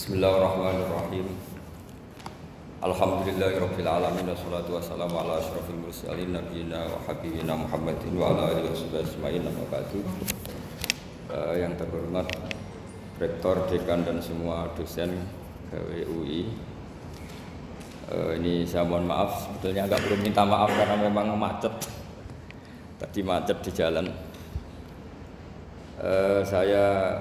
Bismillahirrahmanirrahim. Alhamdulillahirabbil alamin wassalatu wassalamu ala asyrofil mursalin nabiyina wa habibina Muhammadin wa ala alihi washabihi ajmain amma ba'du. Yang terhormat Rektor, Dekan dan semua dosen UI. Ini saya mohon maaf, sebetulnya agak perlu minta maaf karena memang macet. Tadi macet di jalan. Saya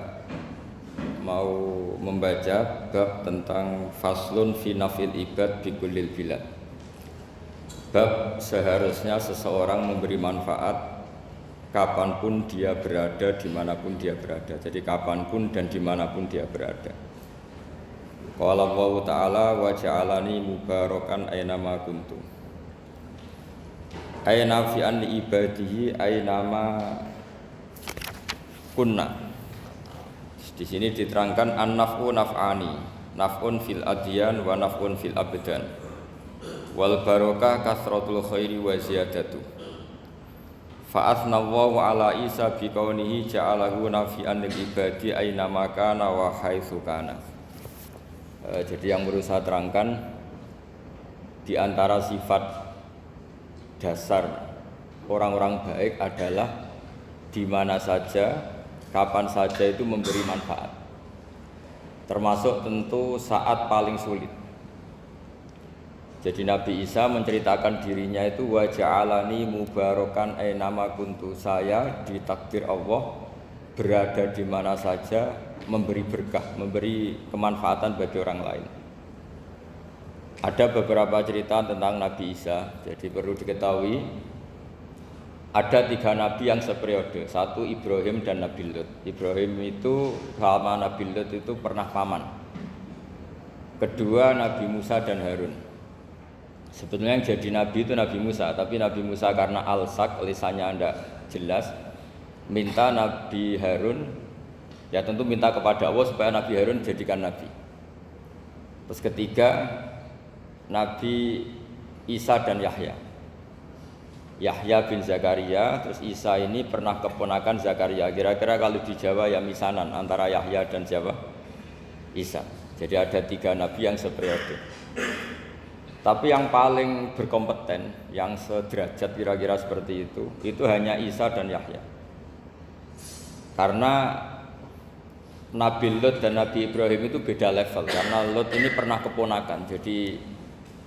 mau membaca bab tentang faslun fi nafil ibad bi kullil bilad. Bab seharusnya seseorang memberi manfaat kapanpun dia berada, dimanapun dia berada. Jadi kapanpun dan dimanapun dia berada. Qala Allah Ta'ala wa ja'alani mubarakan aynama kuntu. Ayna fi an ibadihi aynama kunna. Di sini diterangkan an-naf'u naf'ani, naf'un fil adyan wa naf'un fil abdan. Wal barokah kasratul khairi wa ziyadatu. Fa athnallahu ala Isa bi kaunihi ja'alahu nafi'an lil ibadi aina makana wa haitsu kana. Jadi yang perlu saya terangkan di antara sifat dasar orang-orang baik adalah di mana saja, kapan saja itu memberi manfaat, termasuk tentu saat paling sulit. Jadi Nabi Isa menceritakan dirinya itu wa ja'alani mubarakan aynama kuntu, saya ditakdir Allah berada di mana saja memberi berkah, memberi kemanfaatan bagi orang lain. Ada beberapa cerita tentang Nabi Isa, jadi perlu diketahui ada 3 nabi yang seperiode. Satu Ibrahim dan Nabi Lut. Ibrahim itu sama Nabi Lut itu pernah paman. Kedua Nabi Musa dan Harun. Sebetulnya yang jadi nabi itu Nabi Musa, tapi Nabi Musa karena alsak, lisannya tidak jelas, minta Nabi Harun, ya tentu minta kepada Allah supaya Nabi Harun jadikan nabi. Terus ketiga Nabi Isa dan Yahya. Yahya bin Zakaria, terus Isa ini pernah keponakan Zakaria. Kira-kira kalau di Jawa ya misanan antara Yahya dan Jawa Isa. Jadi ada 3 nabi yang seperiode. Tapi yang paling berkompeten, yang sederajat kira-kira seperti itu hanya Isa dan Yahya. Karena Nabi Lut dan Nabi Ibrahim itu beda level. Karena Lut ini pernah keponakan, jadi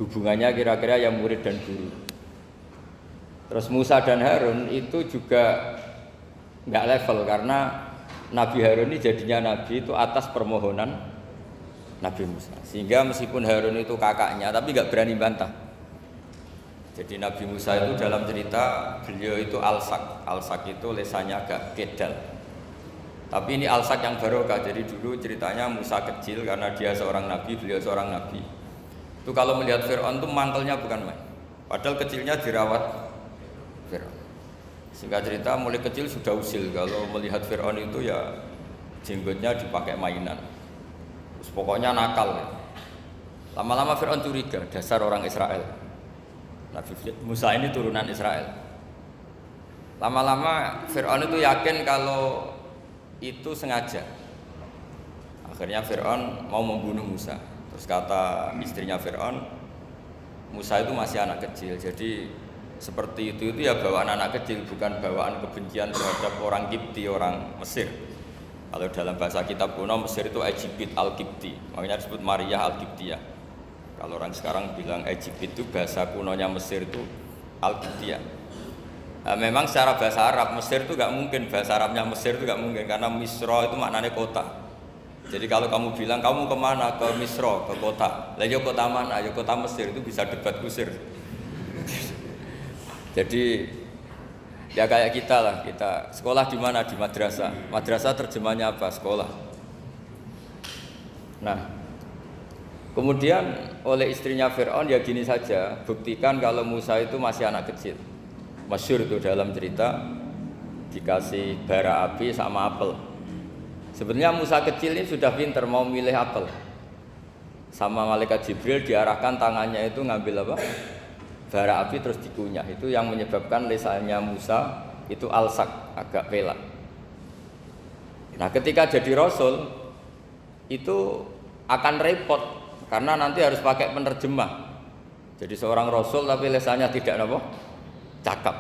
hubungannya kira-kira yang murid dan guru. Terus Musa dan Harun itu juga nggak level karena Nabi Harun ini jadinya nabi itu atas permohonan Nabi Musa. Sehingga meskipun Harun itu kakaknya tapi nggak berani bantah. Jadi Nabi Musa itu dalam cerita beliau itu alsak. Alsak itu lesannya agak kedal. Tapi ini alsak yang barokah. Jadi dulu ceritanya Musa kecil karena dia seorang nabi, beliau seorang nabi. Itu kalau melihat Fir'aun itu mantelnya bukan main. Padahal kecilnya dirawat Fir'aun. Singkat cerita mulai kecil sudah usil kalau melihat Fir'aun itu ya jenggotnya dipakai mainan. Terus pokoknya nakal. Lama-lama Fir'aun curiga, dasar orang Israel. Nabi Musa ini turunan Israel. Lama-lama Fir'aun itu yakin kalau itu sengaja. Akhirnya Fir'aun mau membunuh Musa. Terus kata istrinya Fir'aun, Musa itu masih anak kecil, jadi seperti itu ya bawaan anak kecil, bukan bawaan kebencian terhadap orang Kipti, orang Mesir. Kalau dalam bahasa kitab kuno Mesir itu Egypt al-Kipti, makanya disebut Maria al-Kiptiyah. Kalau orang sekarang bilang Egypt itu bahasa kunonya Mesir itu al-Kiptiyah. Nah, memang secara bahasa Arab Mesir itu nggak mungkin, bahasa Arabnya Mesir itu nggak mungkin karena Misro itu maknanya kota. Jadi kalau kamu bilang kamu kemana, ke Misro, ke kota, lah ya kota mana, ya kota Mesir, itu bisa debat kusir. Jadi ya kayak kita lah, kita sekolah di mana, di madrasah. Madrasah terjemahnya apa? Sekolah. Nah, kemudian oleh istrinya Fir'aun ya gini saja, buktikan kalau Musa itu masih anak kecil. Masyhur itu dalam cerita dikasih bara api sama apel. Sebenarnya Musa kecil ini sudah pinter mau milih apel. Sama malaikat Jibril diarahkan tangannya itu ngambil apa? Bara api terus dikunyah. Itu yang menyebabkan lisannya Musa itu alsak, agak pelak. Nah ketika jadi Rasul itu akan repot karena nanti harus pakai penerjemah. Jadi seorang rasul tapi lesannya tidak apa? Cakap.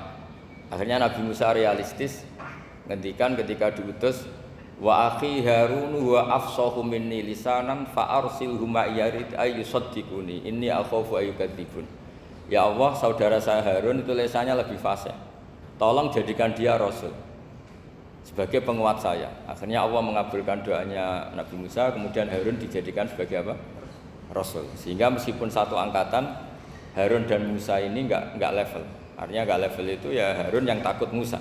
Akhirnya Nabi Musa realistis ngendikan ketika diutus wa akhi Harun wa afsahu minni lisanan fa arsilhu ma yarid ayyusaddiquni inni akhafu ayyukadzibun. Ya Allah, saudara saya Harun itu lesannya lebih fasih. Tolong jadikan dia rasul sebagai penguat saya. Akhirnya Allah mengabulkan doanya Nabi Musa, kemudian Harun dijadikan sebagai apa? Rasul. Sehingga meskipun satu angkatan, Harun dan Musa ini enggak level. Artinya enggak level itu ya Harun yang takut Musa.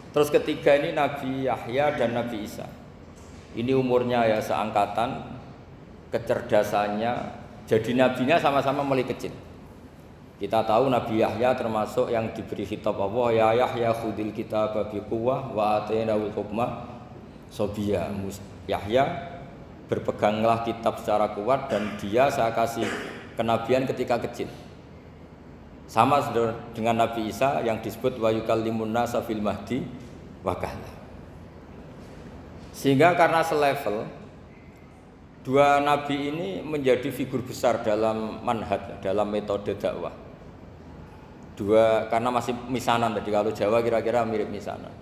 Terus ketiga ini Nabi Yahya dan Nabi Isa. Ini umurnya ya seangkatan, kecerdasannya, jadi nabinya sama-sama mulai kecil. Kita tahu Nabi Yahya termasuk yang diberi khitab Allah, ya Yahya khudil kitaba biquwwah wa atainahul hukma sobiyya. Yahya berpeganglah kitab secara kuat dan dia saya kasih kenabian ketika kecil. Sama dengan Nabi Isa yang disebut wa yukallimun nasa fil mahdi wa kahla. Sehingga karena selevel, dua nabi ini menjadi figur besar dalam manhaj, dalam metode dakwah. Dua karena masih misanan tadi, kalau Jawa kira-kira mirip misanan.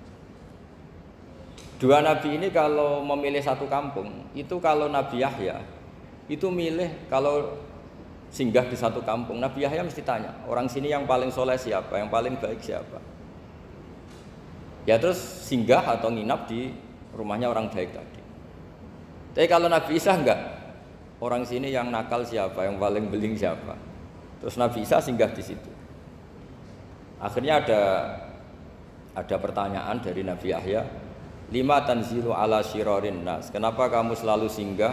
Dua nabi ini kalau memilih satu kampung, itu kalau Nabi Yahya itu milih kalau singgah di satu kampung, Nabi Yahya mesti tanya, orang sini yang paling soleh siapa, yang paling baik siapa. Ya terus singgah atau nginap di rumahnya orang baik tadi. Tapi kalau Nabi Isa enggak, orang sini yang nakal siapa, yang paling beling siapa. Terus Nabi Isa singgah di situ. Akhirnya ada pertanyaan dari Nabi Yahya, lima tanzilu ala syirarin nas, kenapa kamu selalu singgah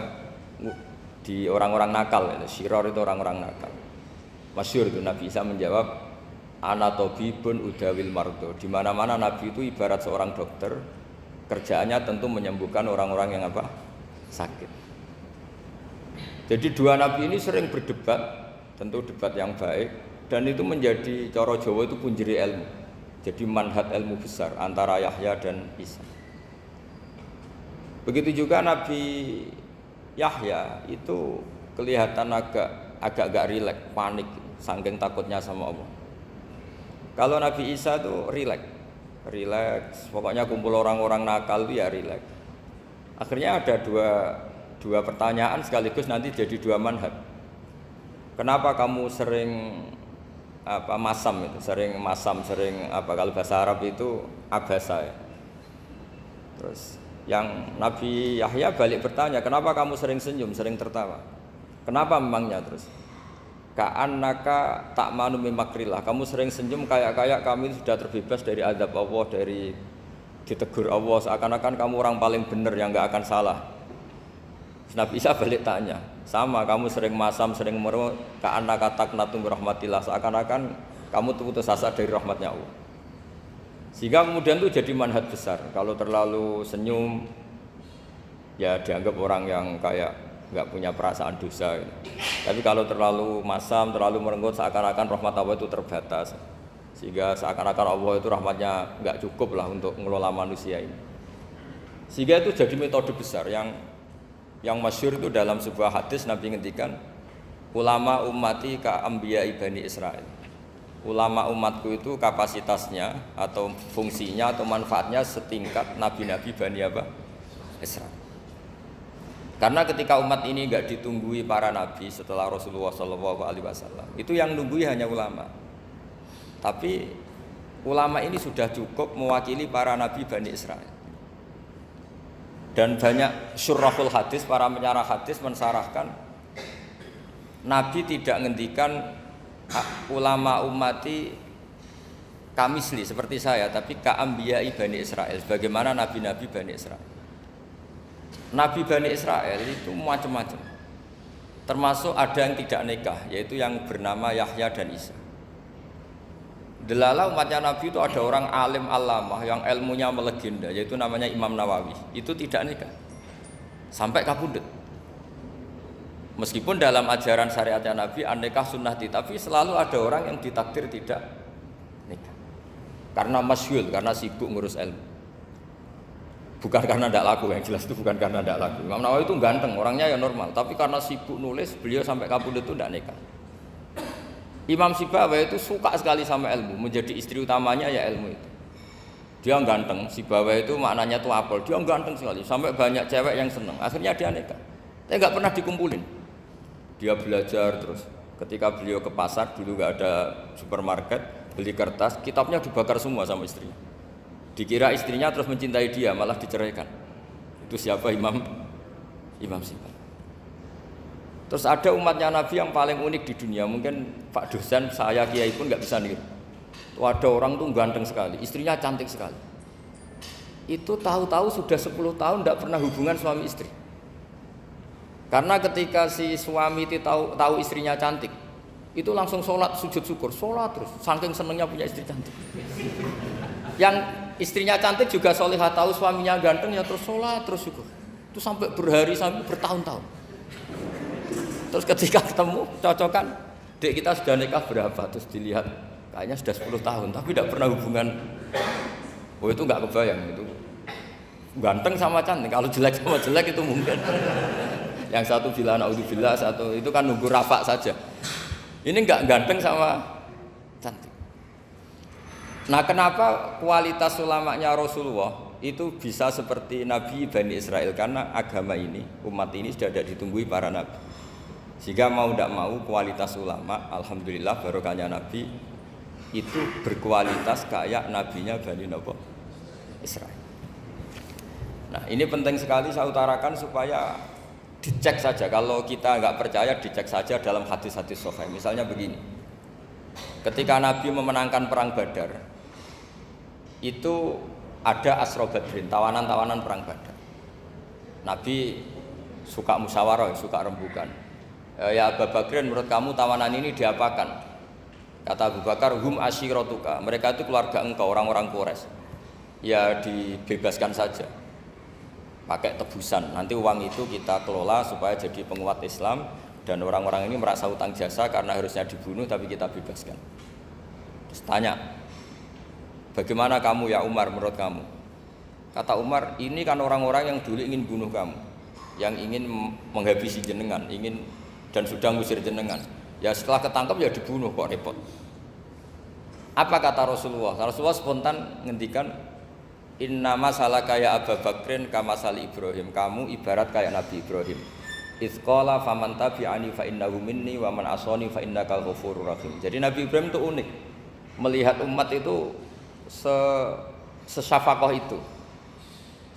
di orang-orang nakal? Syiror itu orang-orang nakal. Masyhur itu Nabi Isa menjawab, ana tabibun udawil mardo. Di mana-mana Nabi itu ibarat seorang dokter, kerjaannya tentu menyembuhkan orang-orang yang apa? Sakit. Jadi dua nabi ini sering berdebat, tentu debat yang baik, dan itu menjadi cara Jawa itu punjeri ilmu. Jadi manhaj ilmu besar antara Yahya dan Isa. Begitu juga Nabi Yahya itu kelihatan agak rileks, panik, saking takutnya sama Allah. Kalau Nabi Isa itu rileks, pokoknya kumpul orang-orang nakal itu ya rileks. Akhirnya ada dua pertanyaan sekaligus nanti jadi dua manhaj. Kenapa kamu sering masam itu, sering kalau bahasa Arab itu abasa ya. Terus yang Nabi Yahya balik bertanya, kenapa kamu sering senyum, sering tertawa? Kenapa memangnya? Terus ka'annaka ta'manu min makrillah, kamu sering senyum kayak kami sudah terbebas dari azab Allah, dari ditegur Allah, seakan-akan kamu orang paling benar yang enggak akan salah. Nabi Isa balik tanya, sama kamu sering masam, sering merem, ka'annaka taqnatu min rahmatillah, seakan-akan kamu putus asa dari rahmatnya Allah. Sehingga kemudian itu jadi manhaj besar. Kalau terlalu senyum, ya dianggap orang yang kayak nggak punya perasaan dosa. Gitu. Tapi kalau terlalu masam, terlalu merenggut, seakan-akan rahmat Allah itu terbatas. Sehingga seakan-akan Allah itu rahmatnya nggak cukup lah untuk mengelola manusia ini. Sehingga itu jadi metode besar yang masyhur itu dalam sebuah hadis Nabi ngendikan, ulama ummati ka anbiya Bani Israil. Ulama umatku itu kapasitasnya atau fungsinya atau manfaatnya setingkat nabi-nabi Bani Israil. Karena ketika umat ini enggak ditunggui para nabi setelah Rasulullah SAW, itu yang nunggui hanya ulama. Tapi ulama ini sudah cukup mewakili para nabi Bani Israil. Dan banyak syurahul hadis, para penyarah hadis mensarahkan Nabi tidak ngendikan ulama ummati kamisli seperti saya, tapi ka'ambiyai Bani Israil, bagaimana nabi-nabi Bani Israil. Nabi Bani Israil itu macam-macam, termasuk ada yang tidak nikah, yaitu yang bernama Yahya dan Isa. Delala umatnya Nabi itu ada orang alim alamah yang ilmunya melegenda, yaitu namanya Imam Nawawi. Itu tidak nikah sampai kabudut. Meskipun dalam ajaran syariatnya Nabi an-nikah sunnati, tapi selalu ada orang yang ditakdir tidak nikah karena masyhul, karena sibuk ngurus ilmu. Bukan karena tidak laku, yang jelas itu bukan karena tidak laku. Imam Nawawi itu ganteng, orangnya ya normal, tapi karena sibuk nulis, beliau sampai kabudut itu tidak nikah. Imam Sibawayh itu suka sekali sama ilmu, menjadi istri utamanya ya ilmu itu. Dia ganteng, Sibawayh itu maknanya tuh apel, dia ganteng sekali, sampai banyak cewek yang seneng. Akhirnya dia nikah, tapi nggak pernah dikumpulin. Dia belajar terus. Ketika beliau ke pasar, dulu nggak ada supermarket, beli kertas, kitabnya dibakar semua sama istrinya. Dikira istrinya terus mencintai dia, malah diceraikan. Itu siapa? Imam Sibawayh. Terus ada umatnya Nabi yang paling unik di dunia, mungkin Pak dosen, saya kiai pun nggak bisa niru. Ada orang tuh ganteng sekali, istrinya cantik sekali. Itu tahu-tahu sudah 10 tahun tidak pernah hubungan suami istri. Karena ketika si suami itu tahu istrinya cantik, itu langsung sholat sujud syukur, sholat terus, saking senengnya punya istri cantik. Yang istrinya cantik juga solihah, tahu suaminya ganteng ya terus sholat terus syukur. Itu sampai berhari sampai bertahun-tahun. Terus ketika ketemu cocokan, dek kita sudah nikah berapa? Terus dilihat kayaknya sudah 10 tahun, tapi tidak pernah hubungan. Oh itu nggak kebayang itu. Ganteng sama cantik, kalau jelek sama jelek itu mungkin. Yang satu bilang naudzubillah, satu itu kan nunggu rafa saja. Ini nggak ganteng sama cantik. Nah kenapa kualitas ulamanya Rasulullah itu bisa seperti Nabi Bani Israel? Karena agama ini, umat ini sudah tidak ditunggui para nabi. Sehingga mau tidak mau kualitas ulama, alhamdulillah barokahnya Nabi itu berkualitas kayak nabinya Bani Israel. Nah ini penting sekali saya utarakan supaya dicek saja. Kalau kita nggak percaya, dicek saja dalam hadis-hadis sahih. Misalnya begini, ketika Nabi memenangkan perang Badar, itu ada Asra Badrin, tawanan-tawanan perang Badar. Nabi suka musyawarah, suka rembukan. Ya Abu Bakrin, menurut kamu tawanan ini diapakan? Kata Abu Bakar, hum asyiratuka, mereka itu keluarga engkau, orang-orang Quraisy. Ya dibebaskan saja, pakai tebusan. Nanti uang itu kita kelola supaya jadi penguat Islam, dan orang-orang ini merasa utang jasa karena harusnya dibunuh tapi kita bebaskan. Terus tanya, bagaimana kamu ya Umar, menurut kamu? Kata Umar, ini kan orang-orang yang dulu ingin bunuh kamu, yang ingin menghabisi jenengan, ingin dan sudah ngusir jenengan. Ya setelah ketangkap ya dibunuh, kok repot. Apa kata Rasulullah? Rasulullah spontan ngendikan, inna masalaka ya Abu Bakrin kamasali Ibrahim, kamu ibarat kayak Nabi Ibrahim. Izqala faman tabi'ani fa innahu minni wa man asani fa innakal ghafurur rahim. Jadi Nabi Ibrahim itu unik, melihat umat itu sesyafakoh itu.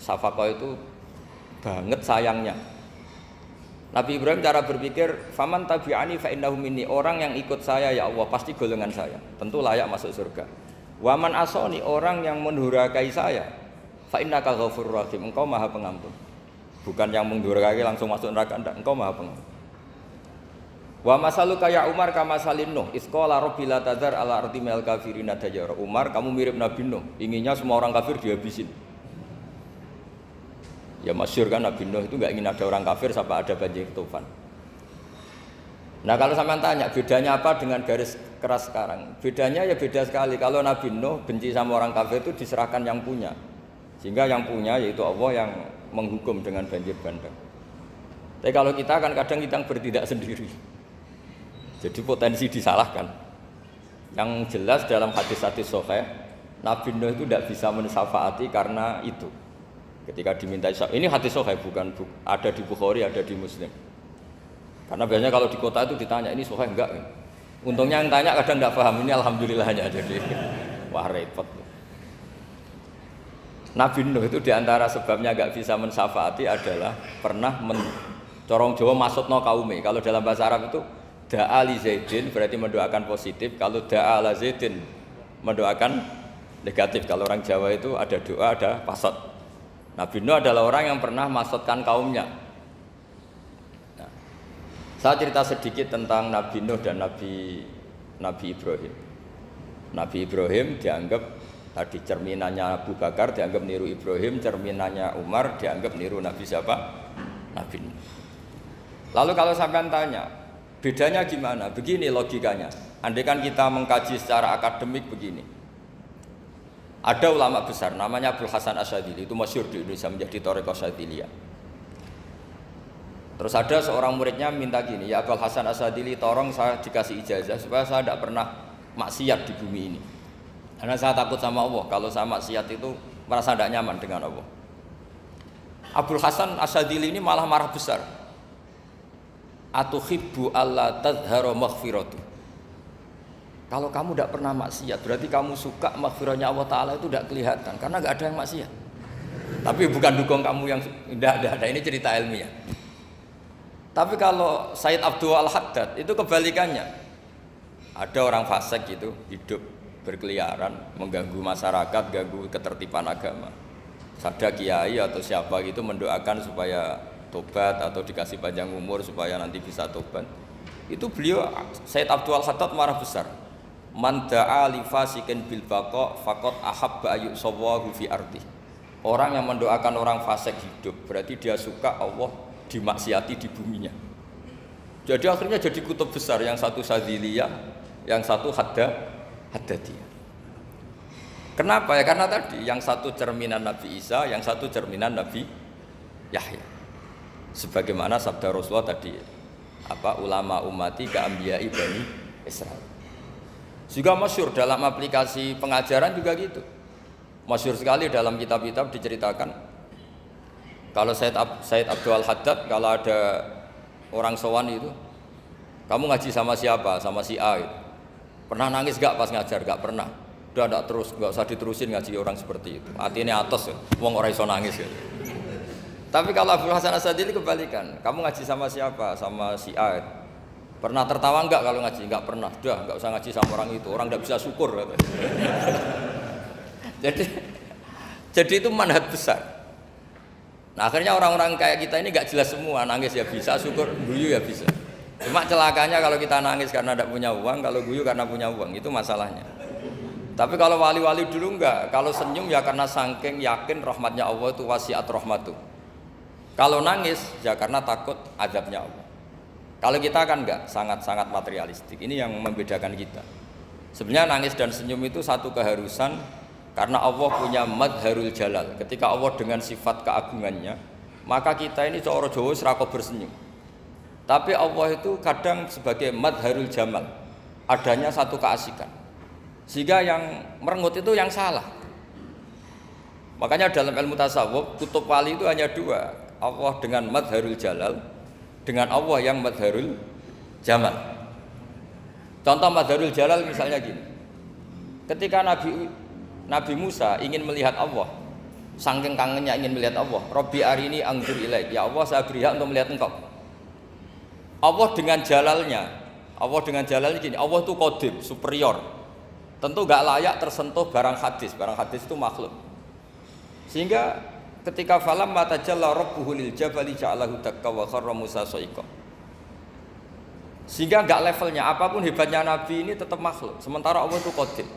Syafakoh itu banget sayangnya. Nabi Ibrahim cara berpikir, faman tabi'ani fa innahu minni, orang yang ikut saya ya Allah pasti golongan saya, tentu layak masuk surga. Waman asoni, orang yang mendurhakai saya, fa innaka ghafurur rahim, engkau maha pengampun. Bukan yang mendurhakai langsung masuk neraka, enggak, engkau maha pengampun. Wa masaluka ya Umar kama salin Nuh, isqala rabbil la tadzar ala ardi minal kafirin dajjara. Umar, kamu mirip Nabi Nuh, inginnya semua orang kafir dihabisin. Ya masyhur kan Nabi Nuh itu enggak ingin ada orang kafir sampai ada banjir tufan. Nah kalau sampean tanya bedanya apa dengan garis keras sekarang? Bedanya ya beda sekali. Kalau Nabi Nuh benci sama orang kafir itu diserahkan yang punya, sehingga yang punya yaitu Allah yang menghukum dengan banjir bandang. Tapi kalau kita kan kadang kita bertindak sendiri, jadi potensi disalahkan. Yang jelas dalam hadis-hadis sahih, Nabi Nuh itu tidak bisa mensyafaati karena itu. Ketika diminta ini hadis sahih, bukan ada di Bukhari, ada di Muslim. Karena biasanya kalau di kota itu ditanya ini sahih enggak? Untungnya yang tanya kadang enggak paham, ini alhamdulillahnya jadi wah repot. Nabi Nuh itu diantara sebabnya enggak bisa mensyafaati adalah pernah corong Jawa maksudno kaume. Kalau dalam bahasa Arab itu da'a li Zaidin berarti mendoakan positif, kalau da'a la Zaidin mendoakan negatif. Kalau orang Jawa itu ada doa, ada pasot. Nabi Nuh adalah orang yang pernah maksudkan kaumnya. Nah, saya cerita sedikit tentang Nabi Nuh dan Nabi Ibrahim. Nabi Ibrahim dianggap tadi cerminannya Abu Bakar, dianggap niru Ibrahim, cerminannya Umar, dianggap niru Nabi siapa? Nabi Nuh. Lalu kalau sampean tanya, bedanya gimana? Begini logikanya. Andai kan kita mengkaji secara akademik begini. Ada ulama besar namanya Abdul Hasan Asyadzili, itu masyhur di Indonesia menjadi Thariqah Syadziliyah. Terus ada seorang muridnya minta gini, ya Abdul Hasan Asyadzili, tolong saya dikasih ijazah supaya saya tidak pernah maksiat di bumi ini. Karena saya takut sama Allah, kalau saya maksiat itu merasa tidak nyaman dengan Allah. Abdul Hasan Asyadzili ini malah marah besar. Atuhibbu alla tadhhara maghfiratu. Kalau kamu tidak pernah maksiat, berarti kamu suka maghfirahnya Allah Ta'ala itu tidak kelihatan, karena nggak ada yang maksiat. Tapi bukan dukung kamu yang tidak ada, ini cerita ilmiah. Tapi kalau Said Abdul Al-Haddad itu kebalikannya. Ada orang fasik gitu, hidup berkeliaran, mengganggu masyarakat, ganggu ketertiban agama. Ada kiai atau siapa gitu mendoakan supaya tobat atau dikasih panjang umur supaya nanti bisa tobat. Itu beliau Said Abdul Al-Haddad marah besar. Man da'a li fasikin bil baqa faqad ahabba ayu sawahu fi ardi. Orang yang mendoakan orang fasik hidup berarti dia suka Allah dimaksiati di buminya. Jadi akhirnya jadi kutub besar, yang satu Syadziliyah, yang satu Haddadiyah. Kenapa ya? Karena tadi yang satu cerminan Nabi Isa, yang satu cerminan Nabi Yahya. Sebagaimana sabda Rasulullah tadi, ulama ummati ka anbiya'i bani Israil. Juga masyhur dalam aplikasi pengajaran juga gitu. Masyhur sekali dalam kitab-kitab diceritakan. Kalau Said Abdul Haddad, kalau ada orang sowan itu, kamu ngaji sama siapa? Sama si A gitu. Pernah nangis gak pas ngajar? Gak pernah. Udah gak terus, gak usah diterusin ngaji orang seperti itu. Hatinya atos ya, wong ora iso nangis ya. Tapi kalau Abdul Hasan Asyadzili kebalikan. Kamu ngaji sama siapa? Sama si A gitu. Pernah tertawa enggak kalau ngaji? Enggak pernah. Udah, enggak usah ngaji sama orang itu. Orang enggak bisa syukur. Jadi itu manhaj besar. Nah, akhirnya orang-orang kayak kita ini enggak jelas semua. Nangis ya bisa, syukur, guyu ya bisa. Cuma celakanya kalau kita nangis karena enggak punya uang, kalau guyu karena punya uang, itu masalahnya. Tapi kalau wali-wali dulu enggak. Kalau senyum ya karena saking yakin rahmatnya Allah itu wasiat rahmatu. Kalau nangis ya karena takut azabnya Allah. Kalau kita kan enggak, sangat-sangat materialistik. Ini yang membedakan kita. Sebenarnya nangis dan senyum itu satu keharusan karena Allah punya madharul jalal. Ketika Allah dengan sifat keagungannya, maka kita ini cara Jawa serako bersenyum. Tapi Allah itu kadang sebagai madharul jamal, adanya satu keasikan. Sehingga yang merengut itu yang salah. Makanya dalam ilmu tasawuf, kutub wali itu hanya dua. Allah dengan madharul jalal, dengan Allah yang madharul jamal. Contoh madharul jalal misalnya gini. Ketika Nabi Musa ingin melihat Allah, saking kangennya ingin melihat Allah, Rabbi arini anzur ilaik, ya Allah saya beri hak untuk melihat engkau. Allah dengan jalalnya gini, Allah itu qadim, superior. Tentu gak layak tersentuh barang hadis itu makhluk. Sehingga ketika falam matajalla rabbuhu lil jabali ja'alahu dakka wa kharra Musa sa'iqa. Sehingga enggak levelnya, apapun hebatnya Nabi ini tetap makhluk. Sementara Allah itu qadim.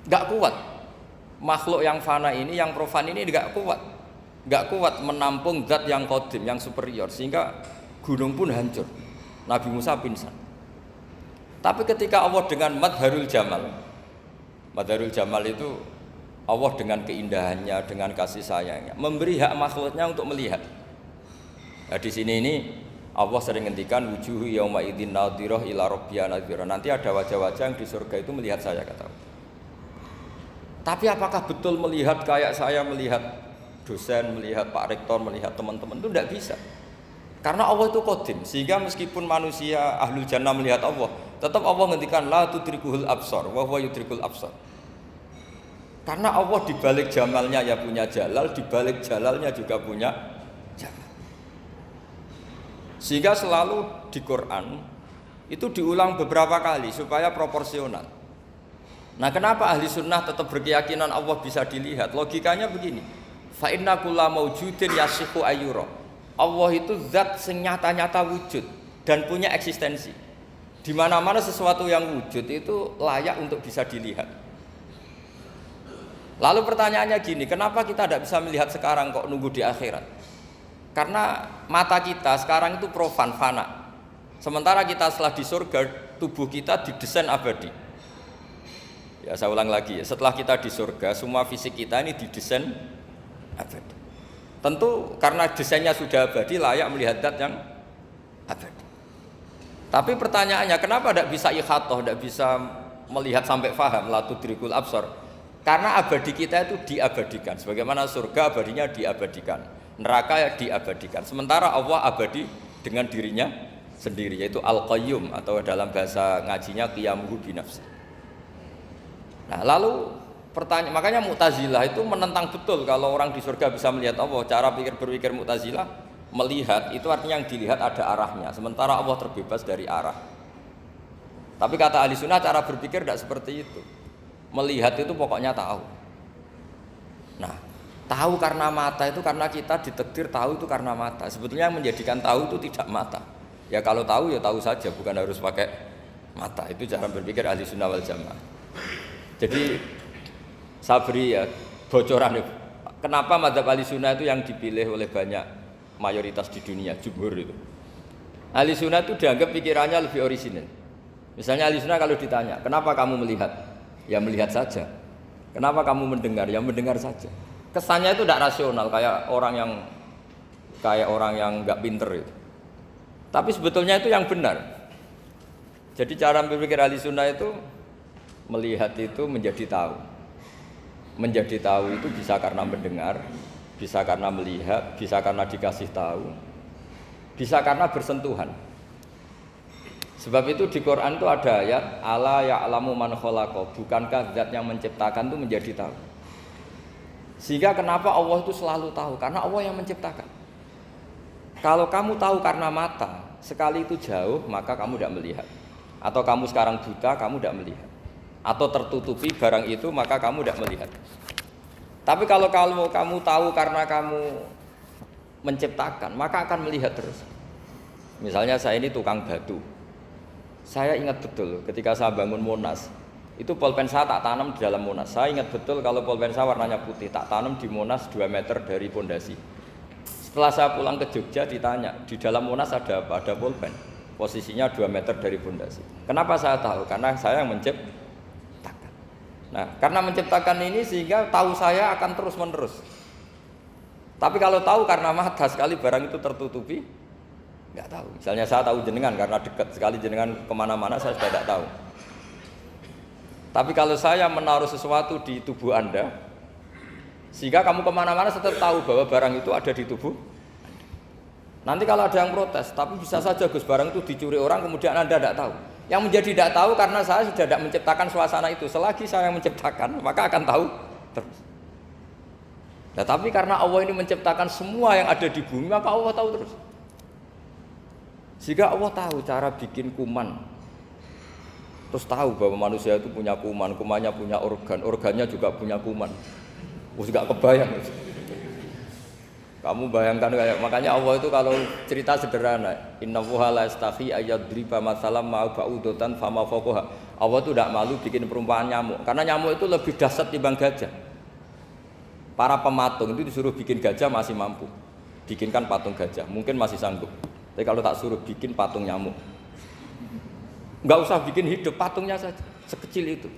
Enggak kuat. Makhluk yang fana ini, yang profan ini enggak kuat. Enggak kuat menampung zat yang qadim, yang superior, sehingga gunung pun hancur. Nabi Musa pingsan. Tapi ketika Allah dengan madharul jamal itu Allah dengan keindahannya, dengan kasih sayangnya, memberi hak makhluknya untuk melihat. Nah, di sini ini Allah sering ngendikan wujuhu yauma idzin nadhirah ila rabbiha nadhirah. Nanti ada wajah-wajah yang di surga itu melihat saya, kata Allah. Tapi apakah betul melihat kayak saya melihat dosen, melihat Pak Rektor, melihat teman-teman itu tidak bisa. Karena Allah itu qadim, sehingga meskipun manusia ahlul jannah melihat Allah, tetap Allah ngendikan la tudrikuhul absar wa huwa yudrikul absar. Karena Allah di balik jamalnya ya punya jalal, di balik jalalnya juga punya jamal. Sehingga selalu di Quran itu diulang beberapa kali supaya proporsional. Nah, kenapa ahli sunnah tetap berkeyakinan Allah bisa dilihat? Logikanya begini. Fa inna kulla maujudin yasihu ayyura. Allah itu zat sing nyata-nyata wujud dan punya eksistensi. Di mana-mana sesuatu yang wujud itu layak untuk bisa dilihat. Lalu pertanyaannya gini, kenapa kita tidak bisa melihat sekarang kok nunggu di akhirat? Karena mata kita sekarang itu profan, fana. Sementara kita setelah di surga, tubuh kita didesain abadi. Ya saya ulang lagi, setelah kita di surga, semua fisik kita ini didesain abadi. Tentu karena desainnya sudah abadi, layak melihat zat yang abadi. Tapi pertanyaannya, kenapa tidak bisa ikhatoh, tidak bisa melihat sampai faham, la tudrikul absar? Karena abadi kita itu diabadikan. Sebagaimana surga abadinya diabadikan, neraka diabadikan. Sementara Allah abadi dengan dirinya sendiri, yaitu Al-Qayyum, atau dalam bahasa ngajinya qiyamuhu binafsi. Nah lalu pertanyaan, makanya Mu'tazilah itu menentang betul kalau orang di surga bisa melihat Allah. Cara berpikir Mu'tazilah, melihat itu artinya yang dilihat ada arahnya, sementara Allah terbebas dari arah. Tapi kata ahli sunnah cara berpikir tidak seperti itu. Melihat itu pokoknya tahu. Nah, tahu karena mata itu karena kita ditakdir tahu itu karena mata. Sebetulnya yang menjadikan tahu itu tidak mata. Ya kalau tahu ya tahu saja, bukan harus pakai mata. Itu cara berpikir ahli sunnah wal jamaah. Jadi saya beri ya bocoran. Kenapa mazhab ahli sunnah itu yang dipilih oleh banyak mayoritas di dunia, jumhur itu. Ahli sunnah itu dianggap pikirannya lebih orisinal. Misalnya ahli sunnah kalau ditanya, kenapa kamu melihat? Ya melihat saja. Kenapa kamu mendengar? Ya mendengar saja. Kesannya itu tidak rasional, kayak orang yang nggak pinter itu. Tapi sebetulnya itu yang benar. Jadi cara berpikir ahli sunnah itu melihat itu menjadi tahu. Menjadi tahu itu bisa karena mendengar, bisa karena melihat, bisa karena dikasih tahu, bisa karena bersentuhan. Sebab itu di Quran itu ada ayat ala ya'lamu man khalaqa, bukankah zat yang menciptakan itu menjadi tahu. Sehingga kenapa Allah itu selalu tahu? Karena Allah yang menciptakan. Kalau kamu tahu karena mata, sekali itu jauh maka kamu tidak melihat. Atau kamu sekarang buta, kamu tidak melihat. Atau tertutupi barang itu maka kamu tidak melihat. Tapi kalau kamu tahu karena kamu menciptakan, maka akan melihat terus. Misalnya saya ini tukang batu. Saya ingat betul ketika saya bangun Monas, itu pulpen saya tak tanam di dalam Monas. Saya ingat betul kalau pulpen saya warnanya putih, tak tanam di Monas 2 meter dari pondasi. Setelah saya pulang ke Jogja ditanya, di dalam Monas ada apa? Ada pulpen. Posisinya 2 meter dari pondasi. Kenapa saya tahu? Karena saya yang menciptakan. Nah, karena menciptakan ini sehingga tahu saya akan terus menerus. Tapi kalau tahu karena mata, sekali barang itu tertutupi, nggak tahu. Misalnya saya tahu jenengan karena dekat, sekali jenengan kemana-mana saya sudah tidak tahu. Tapi kalau saya menaruh sesuatu di tubuh Anda, sehingga kamu kemana-mana tetap tahu bahwa barang itu ada di tubuh Anda. Nanti kalau ada yang protes, tapi bisa saja Gus barang itu dicuri orang kemudian Anda tidak tahu. Yang menjadi tidak tahu karena saya sudah tidak menciptakan suasana itu. Selagi saya yang menciptakan, maka akan tahu terus. Nah, tapi karena Allah ini menciptakan semua yang ada di bumi, maka Allah tahu terus. Jika Allah tahu cara bikin kuman, terus tahu bahwa manusia itu punya kuman, kumannya punya organ, organnya juga punya kuman. Terus gak kebayang. Kamu bayangkan kayak, makanya Allah itu kalau cerita sederhana, innallaha la yastahi ayyadriba matsalam ma ba'udatan fama fawqaha. Allah itu tidak malu bikin perumpamaan nyamuk, karena nyamuk itu lebih dahsyat dibanding gajah. Para pematung itu disuruh bikin gajah masih mampu, bikinkan patung gajah, mungkin masih sanggup. Tapi kalau tak suruh bikin patung nyamuk, nggak usah bikin hidup, patungnya saja sekecil itu.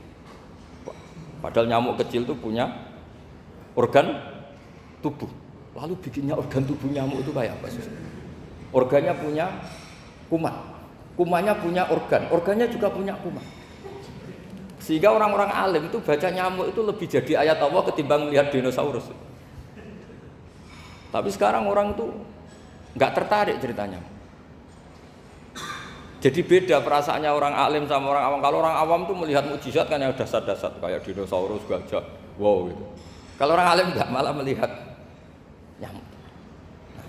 Padahal nyamuk kecil itu punya organ tubuh. Lalu bikinnya organ tubuh nyamuk itu kayak apa sih? Organnya punya kuman, kumannya punya organ, organnya juga punya kuman. Sehingga orang-orang alim itu baca nyamuk itu lebih jadi ayat Allah ketimbang melihat dinosaurus. Tapi sekarang orang itu nggak tertarik ceritanya. Jadi beda perasaannya orang alim sama orang awam. Kalau orang awam tuh melihat mukjizat kan yang dasar-dasar kayak dinosaurus, gajah, wow gitu. Kalau orang alim nggak, malah melihat nyamuk. Nah,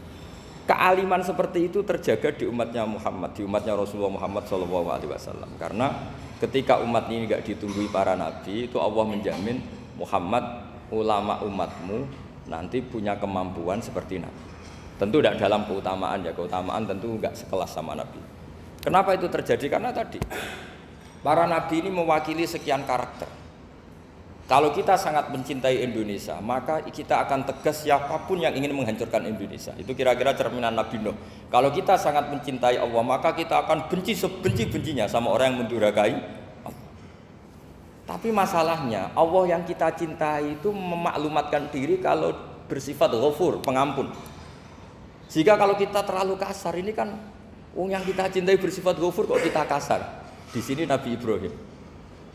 kealiman seperti itu terjaga di umatnya Muhammad, di umatnya Rasulullah Muhammad SAW. Karena ketika umat ini nggak ditumbuhi para nabi, itu Allah menjamin Muhammad, ulama umatmu nanti punya kemampuan seperti nabi. Tentu tidak dalam keutamaan ya, keutamaan tentu nggak sekelas sama nabi. Kenapa itu terjadi? Karena tadi para nabi ini mewakili sekian karakter. Kalau kita sangat mencintai Indonesia, maka kita akan tegas siapapun yang ingin menghancurkan Indonesia. Itu kira-kira cerminan Nabi Nuh. Kalau kita sangat mencintai Allah, maka kita akan benci sebenci-bencinya sama orang yang mendurhakai Allah. Tapi masalahnya Allah yang kita cintai itu memaklumatkan diri kalau bersifat ghafur, pengampun. Jika kalau kita terlalu kasar, ini kan yang kita cintai bersifat ghafur kok kita kasar. Di sini Nabi Ibrahim,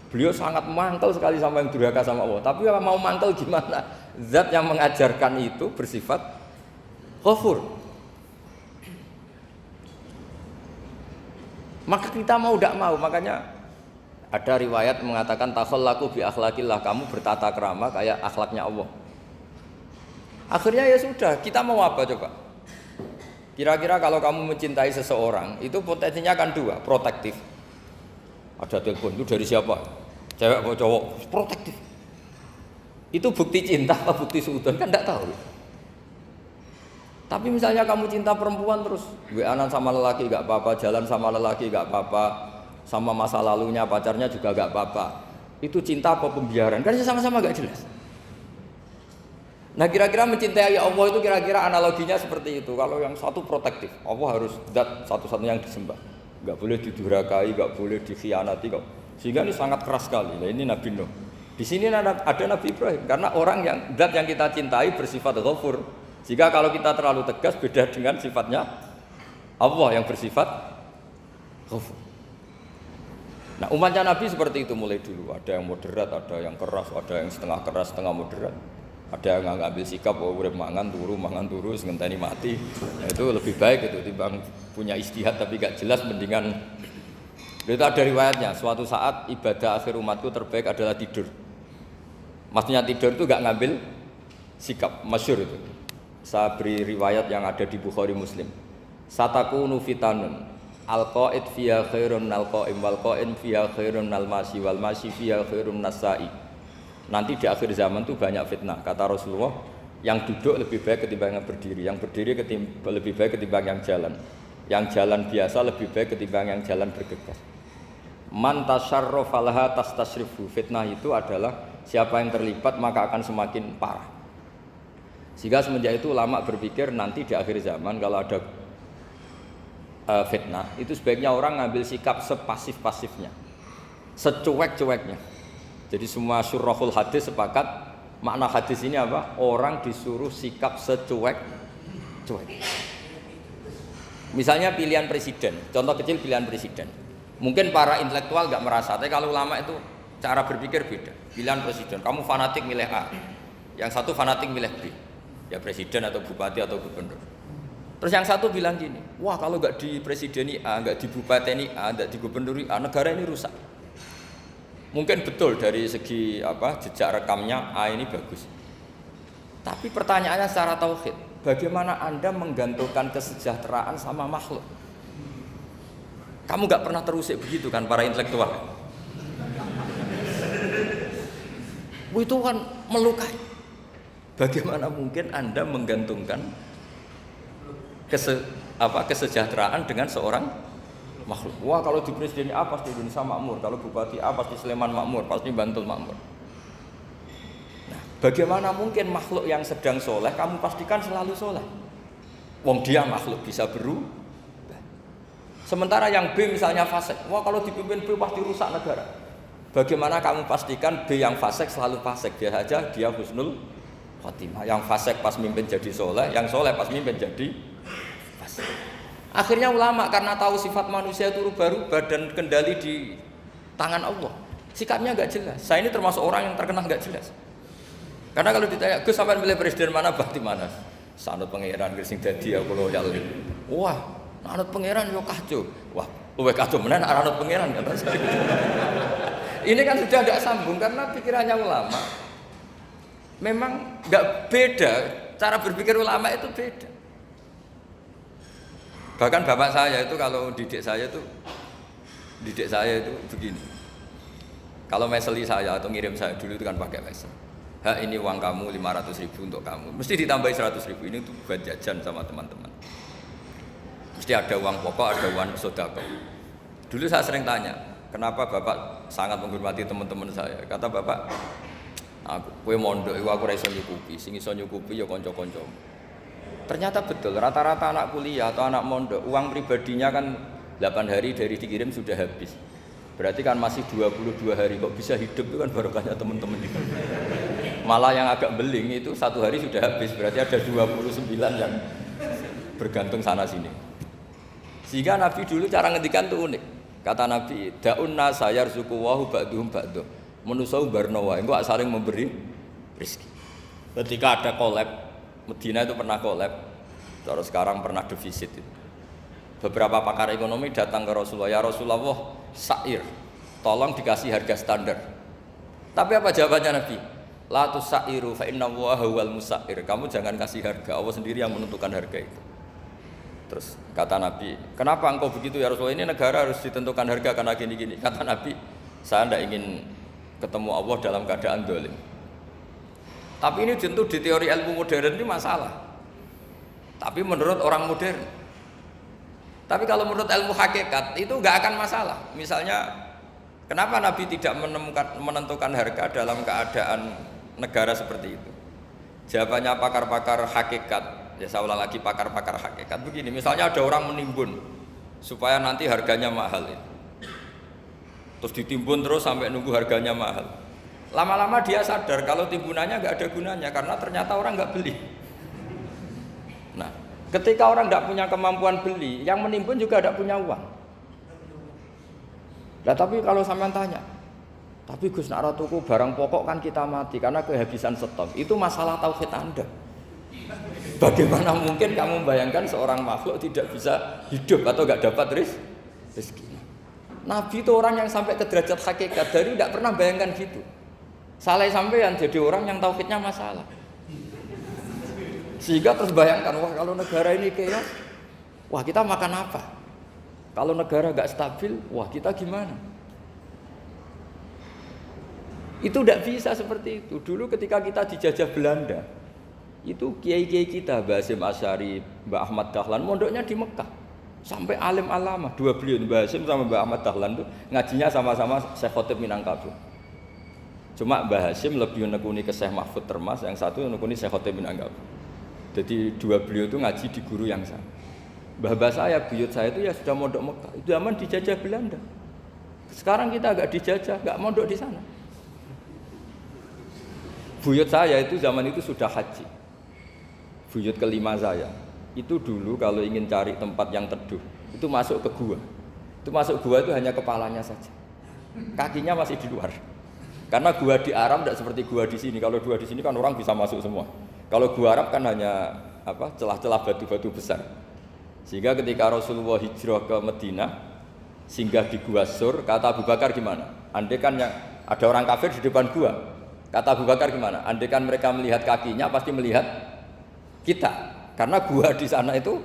beliau sangat mangkel sekali sama yang durhaka sama Allah. Tapi mau mangkel gimana? Zat yang mengajarkan itu bersifat ghafur. Maka kita mau tidak mau, makanya ada riwayat mengatakan takhallaku bi akhlaqillah, kamu bertata krama kayak akhlaknya Allah. Akhirnya ya sudah, kita mau apa coba? Kira-kira kalau kamu mencintai seseorang, itu potensinya kan dua, protektif. Ada telepon, itu dari siapa? Cewek atau cowok? Protektif. Itu bukti cinta atau bukti suudon? Kan tidak tahu. Tapi misalnya kamu cinta perempuan terus WA-an sama lelaki gak apa-apa, jalan sama lelaki gak apa-apa, sama masa lalunya pacarnya juga gak apa-apa. Itu cinta apa pembiaran? Kan sama-sama gak jelas. Nah kira-kira mencintai Allah itu kira-kira analoginya seperti itu. Kalau yang satu protektif, Allah harus zat satu-satunya yang disembah, nggak boleh didurhakai, nggak boleh dikhianati kok. Sehingga ini sangat keras sekali. Nah ini Nabi Nuh. Di sini ada Nabi Ibrahim karena orang yang zat yang kita cintai bersifat ghafur. Jika kalau kita terlalu tegas beda dengan sifatnya Allah yang bersifat ghafur. Nah umatnya Nabi seperti itu mulai dulu. Ada yang moderat, ada yang keras, ada yang setengah keras, setengah moderat. Ada yang ngambil sikap, oh urip mangan turu, ngenteni mati. Nah, itu lebih baik itu timbang punya istihad tapi gak jelas, mendingan. Itu ada riwayatnya. Suatu saat ibadah akhir umatku terbaik adalah tidur. Maksudnya tidur itu gak ngambil sikap, masyhur itu. Saya beri riwayat yang ada di Bukhari Muslim. Satakunu fitanun al-qaid fiha khairun al-qaim wal qaim fiha khairun al-masi wal masi fiha khairun nasai. Nanti di akhir zaman itu banyak fitnah, kata Rasulullah. Yang duduk lebih baik ketimbang yang berdiri, yang berdiri lebih baik ketimbang yang jalan biasa lebih baik ketimbang yang jalan bergegas. Man tasyarrafa laha tastasrifu. Fitnah itu adalah siapa yang terlibat maka akan semakin parah. Sehingga semenjak itu ulama berpikir nanti di akhir zaman kalau ada fitnah itu sebaiknya orang ngambil sikap sepasif-pasifnya, secuek-cueknya. Jadi semua syurahul hadis sepakat makna hadis ini apa? Orang disuruh sikap secuek. Misalnya pilihan presiden, contoh kecil pilihan presiden. Mungkin para intelektual nggak merasa, tapi kalau ulama itu cara berpikir beda. Pilihan presiden, kamu fanatik milih A, yang satu fanatik milih B, ya presiden atau bupati atau gubernur. Terus yang satu bilang gini, wah kalau nggak di presideni A, nggak di bupati A, nggak di gubernur A, negara ini rusak. Mungkin betul dari segi jejak rekamnya A ini bagus. Tapi pertanyaannya secara tauhid, bagaimana Anda menggantungkan kesejahteraan sama makhluk? Kamu nggak pernah terusik begitu kan para intelektual? Itu kan melukai. Bagaimana mungkin Anda menggantungkan kesejahteraan dengan seorang makhluk? Wah kalau di presiden A pasti Indonesia makmur, kalau bupati A pasti Sleman makmur, pasti Bantul makmur. Nah, bagaimana mungkin makhluk yang sedang soleh kamu pastikan selalu soleh? Wong dia makhluk bisa berubah. Sementara yang B misalnya fasik, wah kalau dipimpin B pasti rusak negara. Bagaimana kamu pastikan B yang fasik selalu fasik? Dia saja dia husnul khotimah. Yang fasik pas mimpin jadi soleh, yang soleh pas mimpin jadi fasik. Akhirnya ulama karena tahu sifat manusia itu rubah-rubah dan kendali di tangan Allah, sikapnya nggak jelas. Saya ini termasuk orang yang terkenal nggak jelas. Karena kalau ditanya, Gus sampean pilih presiden mana, bakti mana? Sanut pangeran sing dadi aku loyal. Wah, anut pangeran yo kacau. Wah, luwih kacau menan anut pangeran kata saya. Ini kan sudah tidak sambung karena pikirannya ulama. Memang nggak beda, cara berpikir ulama itu beda. Bahkan bapak saya itu kalau didik saya itu begini. Kalau meseli saya atau ngirim saya dulu itu kan pakai mesel. Ini uang kamu 500.000 untuk kamu. Mesti ditambahi 100.000 ini untuk buat jajan sama teman-teman. Mesti ada uang pokok, ada uang sodako. Dulu saya sering tanya, kenapa bapak sangat menghormati teman-teman saya? Kata bapak, kowe mondok iku aku ora iso nyukupi, sing iso nyukupi ya kanca-kanca. Ternyata betul, rata-rata anak kuliah atau anak mondok, uang pribadinya kan 8 hari dari dikirim sudah habis. Berarti kan masih 22 hari kok bisa hidup itu kan barokahnya teman-teman itu. Malah yang agak beling itu 1 hari sudah habis, berarti ada 29 yang bergantung sana sini. Sehingga Nabi dulu cara ngendikan tuh unik. Kata Nabi, da'unna sayarzuqu wahu ba'duhum ba'du. Manusa barno wae engko saling memberi rezeki. Ketika ada collab, Medina itu pernah collab. Terus sekarang pernah defisit itu. Beberapa pakar ekonomi datang ke Rasulullah, ya Rasulullah, sa'ir, tolong dikasih harga standar. Tapi apa jawabannya Nabi? La tusairu fa inna Allaha huwal musair. Kamu jangan kasih harga, Allah sendiri yang menentukan harga itu. Terus kata Nabi, kenapa engkau begitu ya Rasulullah? Ini negara harus ditentukan harga karena gini-gini. Kata Nabi, saya tidak ingin ketemu Allah dalam keadaan dolim. Tapi ini tentu di teori ilmu modern ini masalah. Tapi menurut orang modern. Tapi kalau menurut ilmu hakikat itu nggak akan masalah. Misalnya, kenapa Nabi tidak menentukan harga dalam keadaan negara seperti itu? Jawabannya pakar-pakar hakikat. Ya saya ulang lagi pakar-pakar hakikat begini. Misalnya ada orang menimbun supaya nanti harganya mahal. Terus ditimbun terus sampai nunggu harganya mahal. Lama-lama dia sadar kalau timbunannya nggak ada gunanya karena ternyata orang nggak beli. Nah, ketika orang tidak punya kemampuan beli, yang menimbun juga tidak punya uang. Nah, tapi kalau sampean tanya, tapi Gus nak tuku barang pokok kan kita mati karena kehabisan stok. Itu masalah tauhid Anda. Bagaimana mungkin kamu membayangkan seorang makhluk tidak bisa hidup atau nggak dapat rezeki? Nabi itu orang yang sampai ke derajat hakikat dari tidak pernah bayangkan gitu. Salah sampean jadi orang yang tauhidnya masalah. Sehingga terus bayangkan, wah kalau negara ini chaos, wah kita makan apa? Kalau negara nggak stabil, wah kita gimana? Itu tidak bisa seperti itu. Dulu ketika kita dijajah Belanda, itu kiai-kiai kita, Mbah Hasyim Asy'ari, Mbah Ahmad Dahlan, mondoknya di Mekah. Sampai alim alama, dua beliau, Mbah Hasyim sama Mbah Ahmad Dahlan itu ngajinya sama-sama Syekh Khotib Minangkabau. Cuma Mbah Hasyim lebih menekuni ke Syekh Mahfud Termas, yang satu menekuni Syekh Khotib Minangkabau. Jadi dua beliau itu ngaji di guru yang sama. Mbah saya, buyut saya itu ya sudah mondok Mekah. Itu zaman dijajah Belanda. Sekarang kita agak dijajah, enggak mondok di sana. Buyut saya itu zaman itu sudah haji. Buyut kelima saya. Itu dulu kalau ingin cari tempat yang teduh, itu masuk ke gua. Itu masuk gua itu hanya kepalanya saja. Kakinya masih di luar. Karena gua di Arab tidak seperti gua di sini. Kalau gua di sini kan orang bisa masuk semua. Kalau gua Arab kan hanya celah-celah batu-batu besar. Sehingga ketika Rasulullah hijrah ke Madinah, singgah di Gua Sur, kata Abu Bakar gimana? Andai kan yang ada orang kafir di depan gua, kata Abu Bakar gimana? Andai kan mereka melihat kakinya pasti melihat kita. Karena gua di sana itu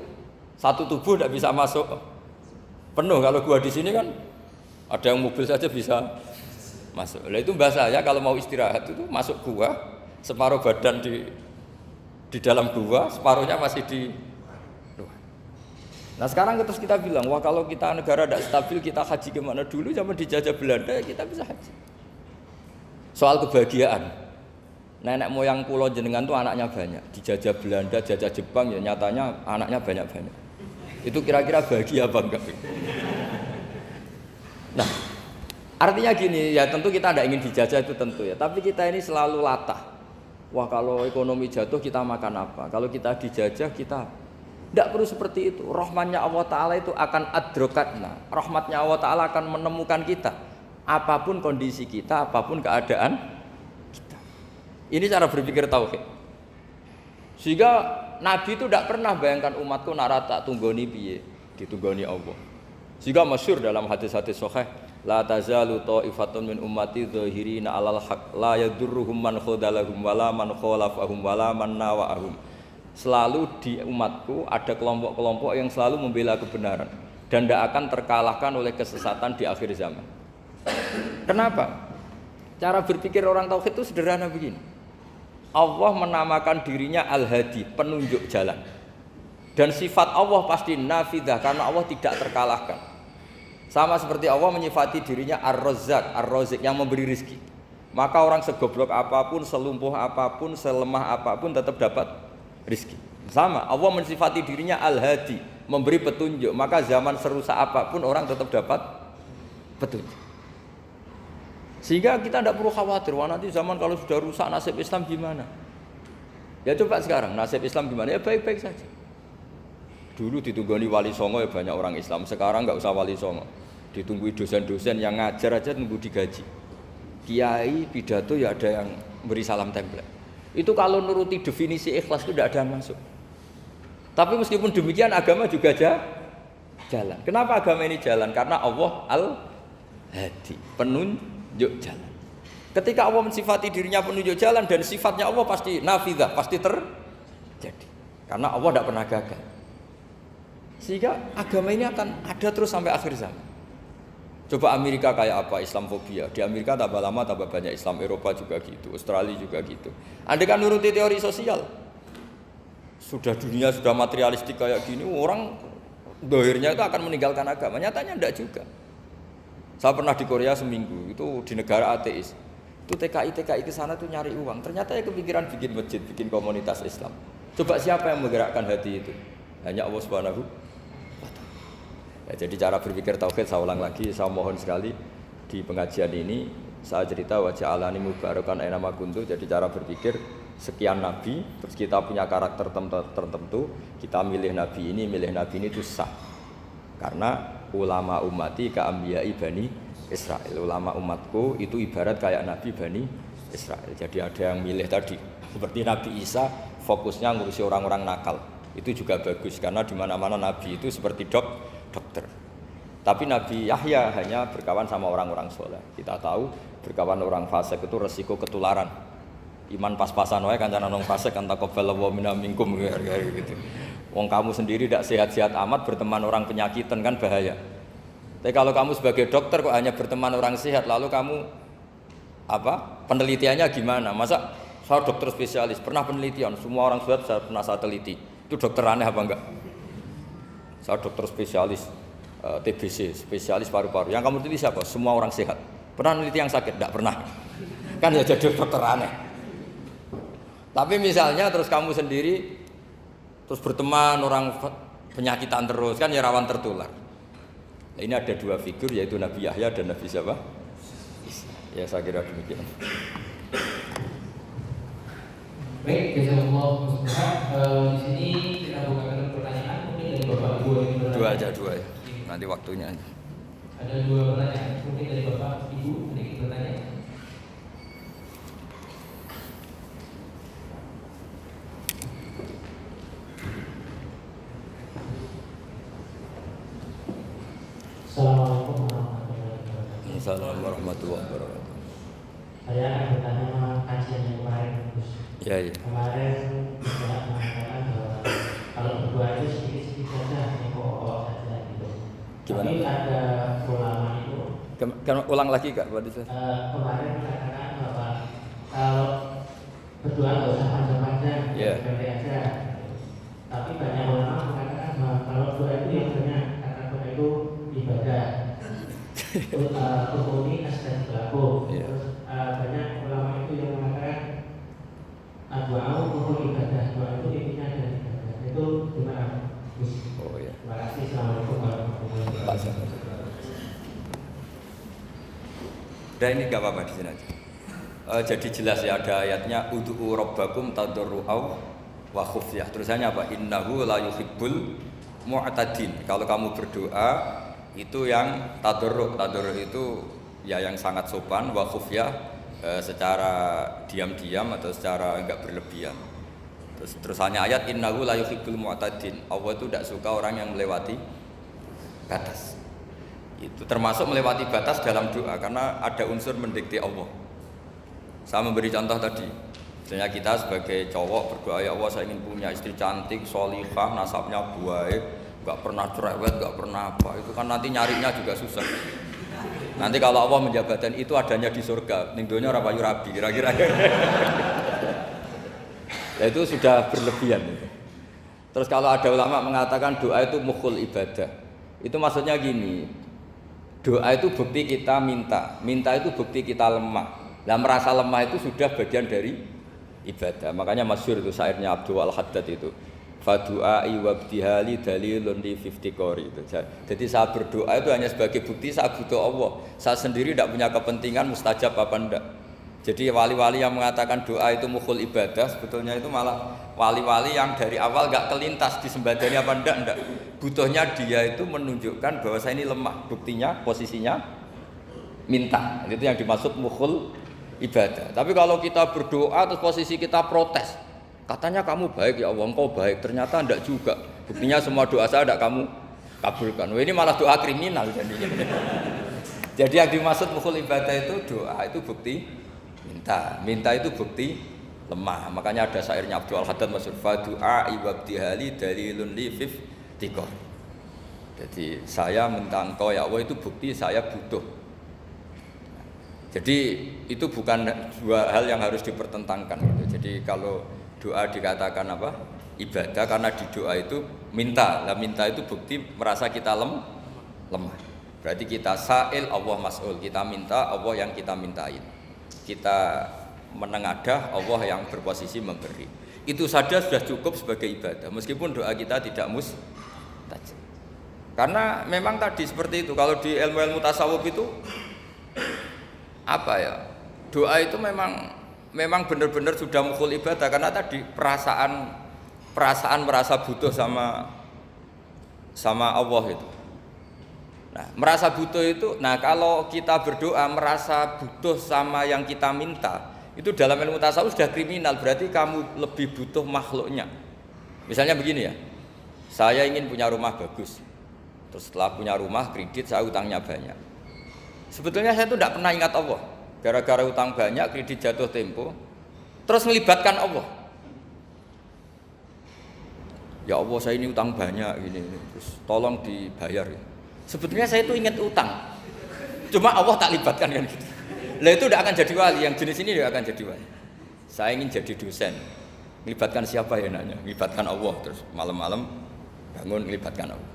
satu tubuh tidak bisa masuk penuh. Kalau gua di sini kan ada yang mobil saja bisa masuk. Nah itu bahasa ya kalau mau istirahat itu masuk gua, separuh badan di dalam gua, separuhnya masih di luar. Nah sekarang terus kita bilang, wah kalau kita negara tidak stabil kita haji kemana? Dulu zaman dijajah Belanda ya kita bisa haji. Soal kebahagiaan, nenek moyang pulau jenengan tuh anaknya banyak. Dijajah Belanda, jajah Jepang ya nyatanya anaknya banyak-banyak. Itu kira-kira bahagia apa enggak? Nah artinya gini, ya tentu kita tidak ingin dijajah itu tentu ya. Tapi kita ini selalu latah. Wah kalau ekonomi jatuh kita makan apa? Kalau kita dijajah kita tidak perlu seperti itu. Rahmatnya Allah Ta'ala itu akan adrokatna. Rahmatnya Allah Ta'ala akan menemukan kita. Apapun kondisi kita, apapun keadaan kita. Ini cara berpikir tauhid. Sehingga Nabi itu tidak pernah bayangkan umatku narata tunggoni piye, ditunggoni Allah. Sehingga masyhur dalam hadis-hadis sahih, la tazalu ta'ifatun min ummati dzahirina 'alal haq la yadurruhum man khadalahum wala man khalafahum wala man nawa'ahum. Selalu di umatku ada kelompok-kelompok yang selalu membela kebenaran dan tidak akan terkalahkan oleh kesesatan di akhir zaman. Kenapa? Cara berpikir orang tauhid itu sederhana begini. Allah menamakan dirinya Al-Hadi, penunjuk jalan. Dan sifat Allah pasti nafidah karena Allah tidak terkalahkan. Sama seperti Allah menyifati dirinya Ar-Razzaq, Ar-Razik yang memberi rizki. Maka orang segoblok apapun, selumpuh apapun, selemah apapun tetap dapat rizki. Sama, Allah mensifati dirinya Al-Hadi, memberi petunjuk. Maka zaman serusak apapun orang tetap dapat petunjuk. Sehingga kita tidak perlu khawatir, wah nanti zaman kalau sudah rusak nasib Islam gimana? Ya coba sekarang nasib Islam gimana? Ya baik-baik saja. Dulu ditunggoni wali songo ya banyak orang Islam, sekarang nggak usah wali songo. Ditunggu dosen-dosen yang ngajar aja tunggu digaji. Kiai pidato ya ada yang beri salam template. Itu kalau nuruti definisi ikhlas itu tidak ada yang masuk. Tapi meskipun demikian agama juga jalan. Kenapa agama ini jalan? Karena Allah Al-Hadi, penunjuk jalan. Ketika Allah mensifati dirinya penunjuk jalan dan sifatnya Allah pasti nafidah, pasti terjadi. Karena Allah tidak pernah gagal. Sehingga agama ini akan ada terus sampai akhir zaman. Coba Amerika kayak apa Islamfobia. Di Amerika tambah lama tambah banyak Islam, Eropa juga gitu, Australia juga gitu. Andai kan nuruti teori sosial, sudah dunia sudah materialistik kayak gini, orang dohirnya itu akan meninggalkan agama. Nyatanya enggak juga. Saya pernah di Korea seminggu, itu di negara ateis. Itu TKI ke sana tuh nyari uang. Ternyata ya kepikiran bikin masjid, bikin komunitas Islam. Coba siapa yang menggerakkan hati itu? Hanya Allah Subhanahu wa Ta'ala. Ya, jadi cara berpikir tauhid saya ulang lagi, saya mohon sekali di pengajian ini saya cerita wajah alani mubarakan aina ma kuntu. Jadi cara berpikir sekian nabi, terus kita punya karakter tertentu, kita milih nabi ini itu sah. Karena ulama ummati ka ambiyai bani Israel. Ulama umatku itu ibarat kayak nabi bani Israel. Jadi ada yang milih tadi, seperti Nabi Isa fokusnya ngurusi orang-orang nakal. Itu juga bagus karena di mana-mana nabi itu seperti dokter. Tapi Nabi Yahya hanya berkawan sama orang-orang soleh. Kita tahu berkawan orang fasik itu resiko ketularan. Iman pas-pasan wae kancanan wong fasik kan taqabbalallahu minna minkum gitu. Wong kamu sendiri tidak sehat-sehat amat berteman orang penyakitan kan bahaya. Tapi kalau kamu sebagai dokter kok hanya berteman orang sehat, lalu kamu penelitiannya gimana? Masa saya dokter spesialis, pernah penelitian, semua orang sehat saya pernah saya teliti. Itu dokter aneh apa enggak? Saya dokter spesialis TBC, spesialis paru-paru. Yang kamu teliti siapa? Semua orang sehat. Pernah meneliti yang sakit? Enggak pernah. Kan ya jadi dokter aneh. Tapi misalnya terus kamu sendiri terus berteman orang penyakitan terus, kan ya rawan tertular. Nah, ini ada dua figur yaitu Nabi Yahya dan Nabi siapa? Ya saya kira demikian. Baik, jazakallah Ustaz. Di sini kita bukakan pertanyaan mungkin dari Bapak Ibu yang bertanya. Dua aja. Nanti waktunya. Ada dua pertanyaan mungkin dari Bapak Ibu sedikit bertanya. Assalamualaikum warahmatullahi wabarakatuh. Assalamualaikum warahmatullahi wabarakatuh. Saya akan bertanya mengenai kajian yang kemarin, Gus. Ya. Kemarin saya mengatakan bahwa kalau berdoa itu sedikit-sedikit saja, yang pokok saja gitu. Gimana? Tapi ada ulama itu. Ulang lagi Kak, Kemarin mengatakan bahwa kalau berdoa nggak usah panjang-panjang, pendek aja. Tapi banyak ulama mengatakan bahwa kalau doa itu yang banyak, karena doa itu ibadah. Rukuni asdan berlaku. Terus banyak ulama itu yang mengatakan doa rukun ibadah, doa itu intinya dari ibadah. Itu gimana? Oh ya. Terima kasih. Assalamualaikum warahmatullahi wabarakatuh. Dan ini gak apa-apa di sini aja. Jadi jelas ya ada ayatnya ud'u rabbakum tadarru'aw wa khufyah. Terusannya apa? Innahu la yuhibbul mu'tadin. Kalau kamu berdoa itu yang tadarru' itu ya yang sangat sopan, wa khufyah secara diam-diam atau secara enggak berlebihan. Terusannya ayat innahu la yuhibbul mu'tadin. Allah itu tidak suka orang yang melewati batas. Itu termasuk melewati batas dalam doa karena ada unsur mendikte Allah. Saya memberi contoh tadi. Misalnya kita sebagai cowok berdoa, ya Allah saya ingin punya istri cantik, sholihah, nasabnya baik, enggak pernah cerewet, enggak pernah apa. Itu kan nanti nyarinya juga susah. Nanti kalau Allah menjabatkan itu adanya di surga, ning donya ora payu rabi kira-kira. Ya itu sudah berlebihan itu. Terus kalau ada ulama mengatakan doa itu mukhul ibadah. Itu maksudnya gini. Doa itu bukti kita minta itu bukti kita lemah. Nah merasa lemah itu sudah bagian dari ibadah. Makanya masyhur itu syairnya Abdul Al-Haddad itu. Fadu'ai wabdihali dalilun li fiftikori itu. Jadi saya berdoa itu hanya sebagai bukti saya butuh Allah. Saya sendiri tidak punya kepentingan mustajab apa enggak. Jadi wali-wali yang mengatakan doa itu mukhul ibadah, sebetulnya itu malah wali-wali yang dari awal enggak kelintas disembadani apa enggak. Butuhnya dia itu menunjukkan bahwa saya ini lemah. Buktinya posisinya minta. Itu yang dimaksud mukhul ibadah. Tapi kalau kita berdoa terus posisi kita protes, katanya kamu baik ya Allah, engkau baik, ternyata enggak juga. Buktinya semua doa saya enggak kamu kabulkan. Wah, ini malah doa kriminal jadinya. Jadi yang dimaksud mukhul ibadah itu doa itu bukti minta itu bukti lemah. Makanya ada syairnya Abdul Haddad masyhur, fa du'a ibadihali dalilun li fiftikor. Jadi saya minta engkau ya Allah itu bukti saya butuh. Jadi itu bukan dua hal yang harus dipertentangkan gitu. Jadi kalau doa dikatakan apa? Ibadah karena di doa itu minta. Lah minta itu bukti merasa kita lemah. Berarti kita sa'il Allah mas'ul. Kita minta Allah yang kita mintain. Kita menengadah Allah yang berposisi memberi. Itu saja sudah cukup sebagai ibadah. Meskipun doa kita tidak mustajab. Karena memang tadi seperti itu. Kalau di ilmu-ilmu tasawuf itu apa ya? Doa itu memang benar-benar sudah mukhul ibadah karena tadi perasaan merasa butuh sama Allah itu. Nah, merasa butuh itu, kalau kita berdoa merasa butuh sama yang kita minta, itu dalam ilmu tasawuf sudah kriminal, berarti kamu lebih butuh makhluknya. Misalnya begini ya, saya ingin punya rumah bagus, terus setelah punya rumah kredit saya utangnya banyak. Sebetulnya saya itu tidak pernah ingat Allah, gara-gara utang banyak, kredit jatuh tempo, terus melibatkan Allah. Ya Allah saya ini utang banyak ini, terus tolong dibayar. Sebetulnya saya itu ingat utang, cuma Allah tak libatkan kan gitu. Lah itu tidak akan jadi wali, yang jenis ini tidak akan jadi wali. Saya ingin jadi dosen, melibatkan siapa ya nanya? Melibatkan Allah, terus malam-malam bangun melibatkan Allah.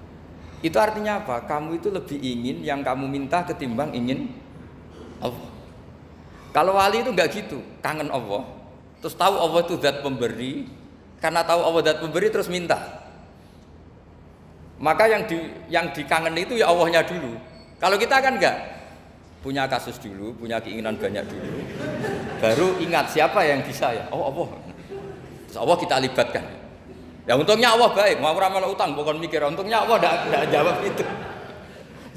Itu artinya apa? Kamu itu lebih ingin yang kamu minta ketimbang ingin Allah. Kalau wali itu enggak gitu, kangen Allah, terus tahu Allah itu zat pemberi, karena tahu Allah zat pemberi terus minta. Maka yang dikangen itu ya Allahnya dulu. Kalau kita kan enggak, punya kasus dulu, punya keinginan banyak dulu, baru ingat siapa yang bisa ya. Oh Allah. Terus Allah kita libatkan. Ya untungnya Allah baik, mau ramal utang bukan mikir. Untungnya Allah enggak jawab itu.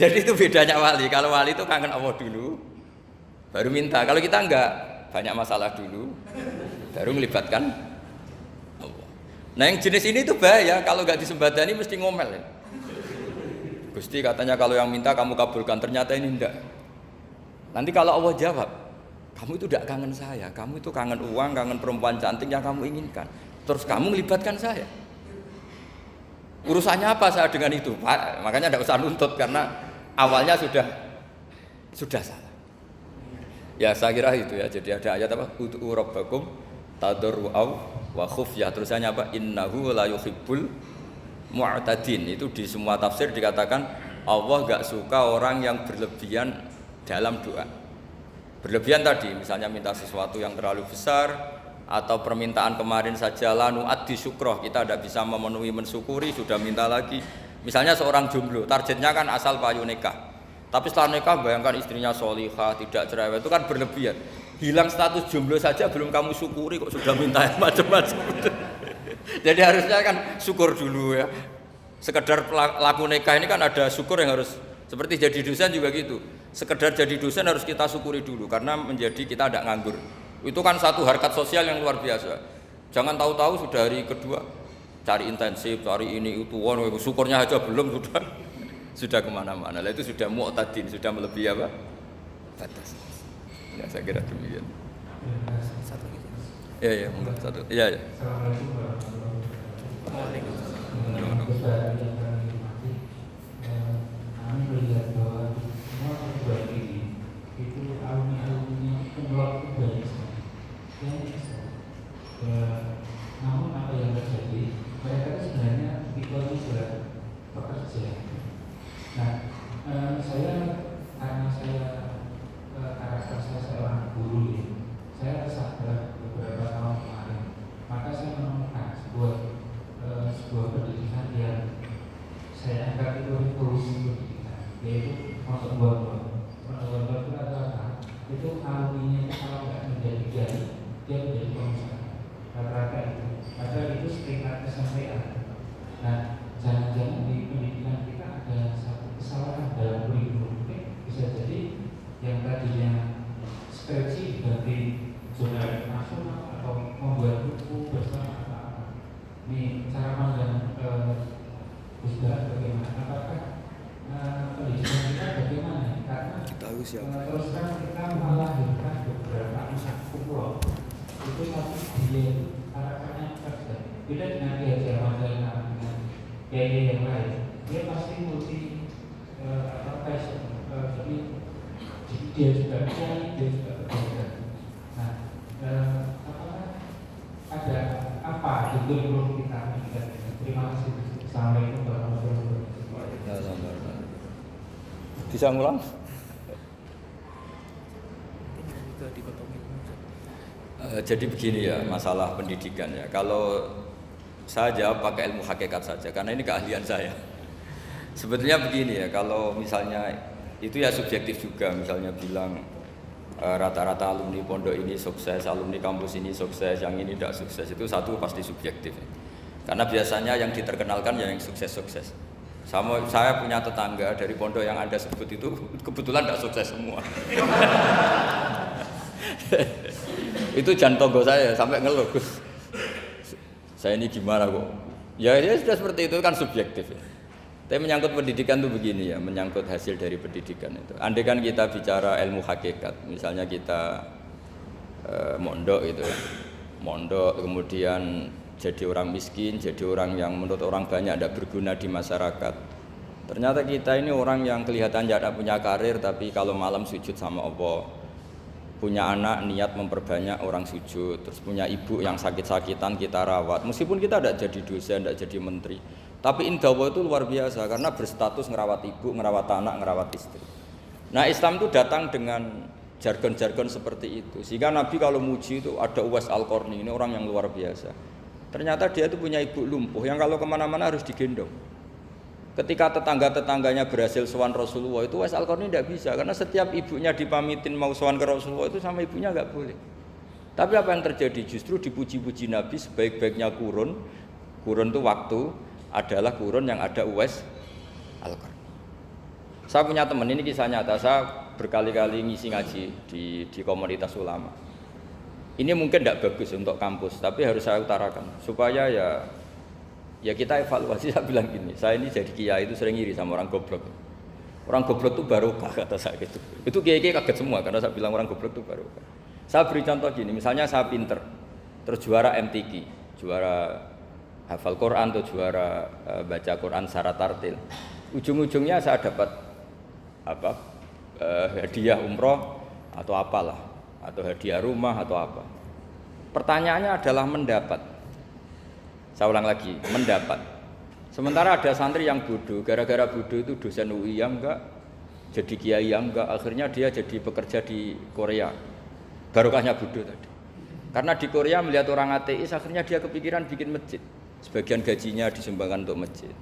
Jadi itu bedanya wali. Kalau wali itu kangen Allah dulu, baru minta. Kalau kita enggak, banyak masalah dulu, baru melibatkan Allah. Nah yang jenis ini itu bahaya. Kalau enggak disembadani mesti ngomel ya. Gusti katanya kalau yang minta kamu kabulkan, ternyata ini enggak. Nanti kalau Allah jawab, kamu itu tidak kangen saya, kamu itu kangen uang, kangen perempuan cantik yang kamu inginkan. Terus kamu melibatkan saya. Urusannya apa saya dengan itu? Pak, makanya tidak usah nuntut karena awalnya sudah salah. Ya saya kira itu ya. Jadi ada ayat apa? Ud'u rabbakum tadarru'aw wa khufyah. Terusannya apa? Innahu la yuhibbul mu'tadin. Itu di semua tafsir dikatakan Allah enggak suka orang yang berlebihan dalam doa. Berlebihan tadi misalnya minta sesuatu yang terlalu besar, atau permintaan kemarin saja lanu addi syukroh, kita tidak bisa memenuhi mensyukuri sudah minta lagi. Misalnya seorang jomblo, targetnya kan asal payu nikah, tapi setelah nikah bayangkan istrinya sholihah, tidak cerewet, itu kan berlebihan. Hilang status jomblo saja belum kamu syukuri kok sudah minta yang macam-macam. Jadi harusnya kan syukur dulu ya. Sekedar laku nikah ini kan ada syukur yang harus, seperti jadi dosen juga gitu. Sekedar jadi dosen harus kita syukuri dulu karena menjadi kita tidak nganggur. Itu kan satu harkat sosial yang luar biasa. Jangan tahu-tahu sudah hari kedua cari intensif, cari ini itu, syukurnya aja belum sudah kemana-mana. Lah itu sudah mu'tadin, sudah melebihi apa? Batas. Ya saya kira demikian. Satu lagi. Ya, enggak satu. Iya. Assalamualaikum warahmatullahi wabarakatuh. Kami melihat bahwa semua perguruan tinggi itu alumni-alumni pemulung itu banyak sekali. Namun apa yang terjadi? Mereka itu sebenarnya tipenya sudah bekerja. Nah, karena karakter saya seorang guru ini, saya tersadar beberapa tahun kemarin, maka saya menemukan sebuah dia menjadi pengusaha. Rata-rata itu. Padahal itu setingkat kesampaian. Nah, jangan-jangan di pendidikan kita ada satu kesalahan dalam kurikulum. Bisa jadi yang tadinya skripsi dari jurnal nasional atau membuat buku bersama apa-apa. Ini cara pandang Gus Dah bagaimana? Apakah pendidikan kita bagaimana? Karena terus terang kita melahirkan beberapa anak pulau itu tapi dia karakternya kerja. Beda dengan dia Jawa dengan gaya yang lain. Dia pasti multi jadi dia juga mencari, dia juga bekerja. Nah, apakah ada apa di kurikulum kita? Terima kasih. Assalamualaikum warahmatullahi wabarakatuh. Bisa ngulang? Jadi begini ya masalah pendidikan ya. Kalau saya jawab pakai ilmu hakikat saja karena ini keahlian saya. Sebetulnya begini ya, kalau misalnya itu ya subjektif juga, misalnya bilang rata-rata alumni pondok ini sukses, alumni kampus ini sukses, yang ini tidak sukses, itu satu pasti subjektif. Karena biasanya yang diterkenalkan yang sukses-sukses. Saya punya tetangga dari pondok yang Anda sebut itu kebetulan tidak sukses semua. Itu jantogo saya sampai ngeluh, Gus. Saya ini gimana kok? Ya sudah seperti itu kan subjektif. Tapi menyangkut pendidikan itu begini ya, menyangkut hasil dari pendidikan itu. Andai kan kita bicara ilmu hakikat, misalnya kita mondok itu ya. Mondok kemudian jadi orang miskin, jadi orang yang menurut orang banyak tidak berguna di masyarakat. Ternyata kita ini orang yang kelihatan tidak punya karir, tapi kalau malam sujud sama Allah. Punya anak niat memperbanyak orang sujud, terus punya ibu yang sakit-sakitan kita rawat. Meskipun kita tidak jadi dosen, tidak jadi menteri, tapi indah Allah itu luar biasa karena berstatus ngerawat ibu, ngerawat anak, ngerawat istri. Nah Islam itu datang dengan jargon-jargon seperti itu. Sehingga Nabi kalau muji itu ada Uwais Al-Qarni, ini orang yang luar biasa. Ternyata dia itu punya ibu lumpuh yang kalau kemana-mana harus digendong. Ketika tetangga-tetangganya berhasil sowan Rasulullah itu Uwais Al-Qarni tidak bisa karena setiap ibunya dipamitin mau sowan ke Rasulullah itu sama ibunya nggak boleh. Tapi apa yang terjadi? Justru dipuji-puji Nabi sebaik-baiknya kurun itu waktu adalah kurun yang ada Uwais Al-Qarni. Saya punya teman, ini kisah nyata, saya berkali-kali ngisi ngaji di komunitas ulama. Ini mungkin tidak bagus untuk kampus, tapi harus saya utarakan supaya ya kita evaluasi. Saya bilang gini, saya ini jadi kiai itu sering iri sama orang goblok. Orang goblok itu barokah kata saya gitu. Itu kiai-kiai kaget semua karena saya bilang orang goblok itu barokah. Saya beri contoh gini, misalnya saya pinter, terus juara MTQ, juara hafal Quran atau juara baca Quran secara tartil. Ujung-ujungnya saya dapat hadiah umroh atau apalah, atau hadiah rumah atau apa. Pertanyaannya adalah mendapat. Saya ulang lagi, mendapat. Sementara ada santri yang bodoh, gara-gara bodoh itu dosen UI yang enggak, jadi kiai yang enggak, akhirnya dia jadi pekerja di Korea. Barokahnya bodoh tadi. Karena di Korea melihat orang ateis, akhirnya dia kepikiran bikin masjid. Sebagian gajinya disumbangkan untuk masjid.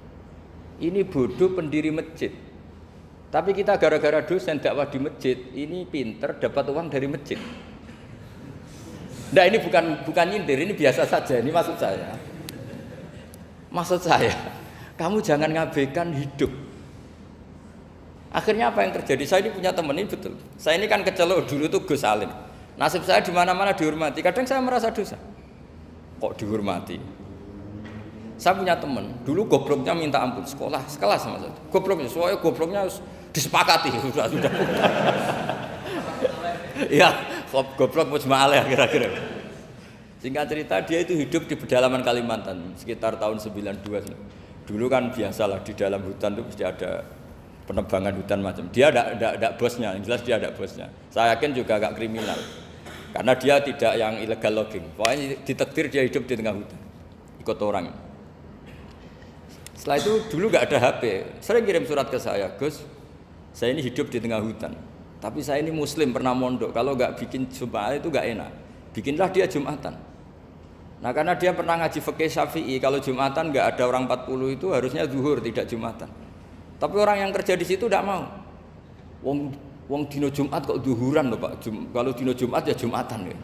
Ini bodoh pendiri masjid. Tapi kita gara-gara dosen dakwah di masjid, ini pinter dapat uang dari masjid. Nah ini bukan nyindir, ini biasa saja, ini maksud saya. Maksud saya, kamu jangan ngabaikan hidup. Akhirnya apa yang terjadi? Saya ini punya teman ini betul. Saya ini kan kecelok dulu tuh Gus Alim. Nasib saya di mana-mana dihormati. Kadang saya merasa dosa. Kok dihormati? Saya punya teman. Dulu gobloknya minta ampun sekolah sekelas sama saya. Gobloknya, soalnya gobloknya disepakati sudah. Ya, goblok mujma'alah kira-kira. Singkat cerita dia itu hidup di pedalaman Kalimantan sekitar tahun 92. Dulu kan biasalah di dalam hutan itu pasti ada penebangan hutan macam. Dia ada bosnya, yang jelas dia ada bosnya. Saya yakin juga agak kriminal. Karena dia tidak yang illegal logging. Pokoknya ditakdir dia hidup di tengah hutan. Ikut orang. Setelah itu dulu enggak ada HP. Sering kirim surat ke saya, Gus, saya ini hidup di tengah hutan. Tapi saya ini muslim pernah mondok. Kalau enggak bikin Jumat itu enggak enak. Bikinlah dia Jumatan. Nah karena dia pernah ngaji fikih Syafi'i, kalau Jumatan nggak ada orang 40 itu harusnya zuhur tidak Jumatan. Tapi orang yang kerja di situ tidak mau. Wong dino Jumat kok zuhuran loh Pak. Kalau dino Jumat ya Jumatan ya.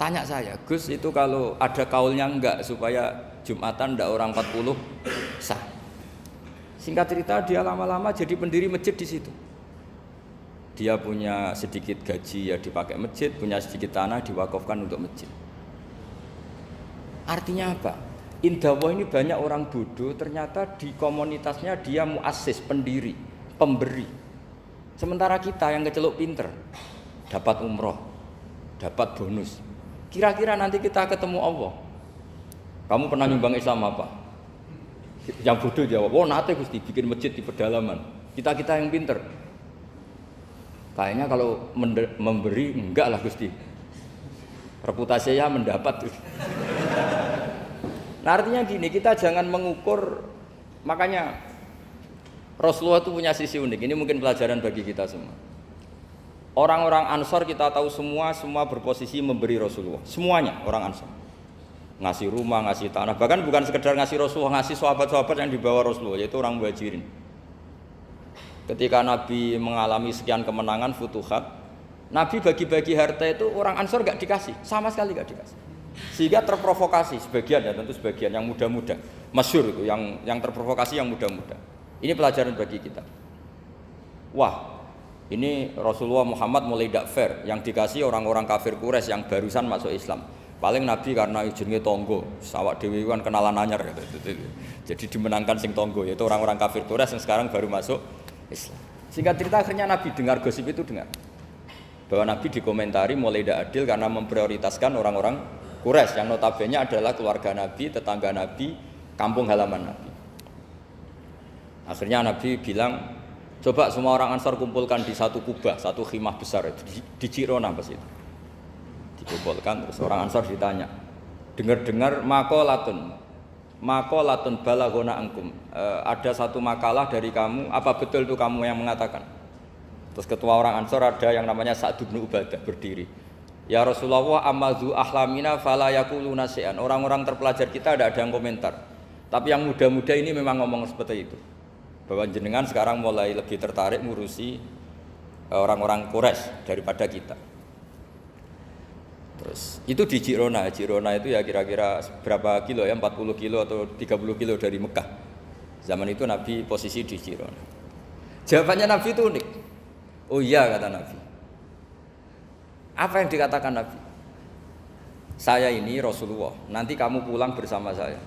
Tanya saya, Gus itu kalau ada kaulnya enggak supaya Jumatan enggak orang 40 sah. Singkat cerita dia lama-lama jadi pendiri masjid di situ. Dia punya sedikit gaji ya dipakai masjid, punya sedikit tanah diwakafkan untuk masjid. Artinya apa? Indah ini banyak orang bodoh, ternyata di komunitasnya dia muassis, pendiri, pemberi. Sementara kita yang keceluk pinter, dapat umroh, dapat bonus. Kira-kira nanti kita ketemu Allah, kamu pernah nyumbang Islam apa? Yang bodoh jawab, oh nate Gusti bikin masjid di pedalaman. Kita yang pinter. Kayaknya kalau memberi enggak lah Gusti. Reputasinya mendapat. Nah artinya gini, kita jangan mengukur, makanya Rasulullah itu punya sisi unik. Ini mungkin pelajaran bagi kita semua. Orang-orang Ansor kita tahu semua berposisi memberi Rasulullah. Semuanya orang Ansor. Ngasih rumah, ngasih tanah, bahkan bukan sekedar ngasih Rasulullah, ngasih sahabat-sahabat yang dibawa Rasulullah, yaitu orang Muhajirin. Ketika Nabi mengalami sekian kemenangan, futuhat, Nabi bagi-bagi harta itu orang Ansor gak dikasih, sama sekali gak dikasih. Sehingga terprovokasi sebagian, dan tentu sebagian yang muda-muda, masyhur itu, yang terprovokasi yang muda-muda. Ini pelajaran bagi kita. Wah, ini Rasulullah Muhammad mulai tidak fair, yang dikasih orang-orang kafir Quraisy yang barusan masuk Islam. Paling Nabi karena jenenge tonggo, sawak dewi kan kenalan anyar gitu. Jadi dimenangkan sing tonggo, yaitu orang-orang kafir Quraisy yang sekarang baru masuk Islam. Singkat cerita akhirnya Nabi dengar gosip itu, bahwa Nabi dikomentari mulai tidak adil karena memprioritaskan orang-orang Quraisy yang notabene adalah keluarga Nabi, tetangga Nabi, kampung halaman Nabi. Akhirnya Nabi bilang, coba semua orang Ansar kumpulkan di satu kubah, satu khimah besar di Jirona pas itu. Dikumpulkan, terus orang Ansar ditanya, dengar-dengar makolatun balagona angkum, ada satu makalah dari kamu, apa betul itu kamu yang mengatakan? Terus ketua orang Ansar ada yang namanya Sa'd bin Ubadah berdiri. Ya Rasulullah, amazu ahlamina fala yaquluna syai'an. Orang-orang terpelajar kita ada yang komentar. Tapi yang muda-muda ini memang ngomong seperti itu. Bahwa jenengan sekarang mulai lebih tertarik ngurusi orang-orang Quraisy daripada kita. Terus itu di Jirona. Jirona itu ya kira-kira berapa kilo ya? 40 kilo atau 30 kilo dari Mekah. Zaman itu Nabi posisi di Jirona. Jawabannya Nabi itu unik. Oh iya, kata Nabi. Apa yang dikatakan Nabi? Saya ini Rasulullah, nanti kamu pulang bersama saya.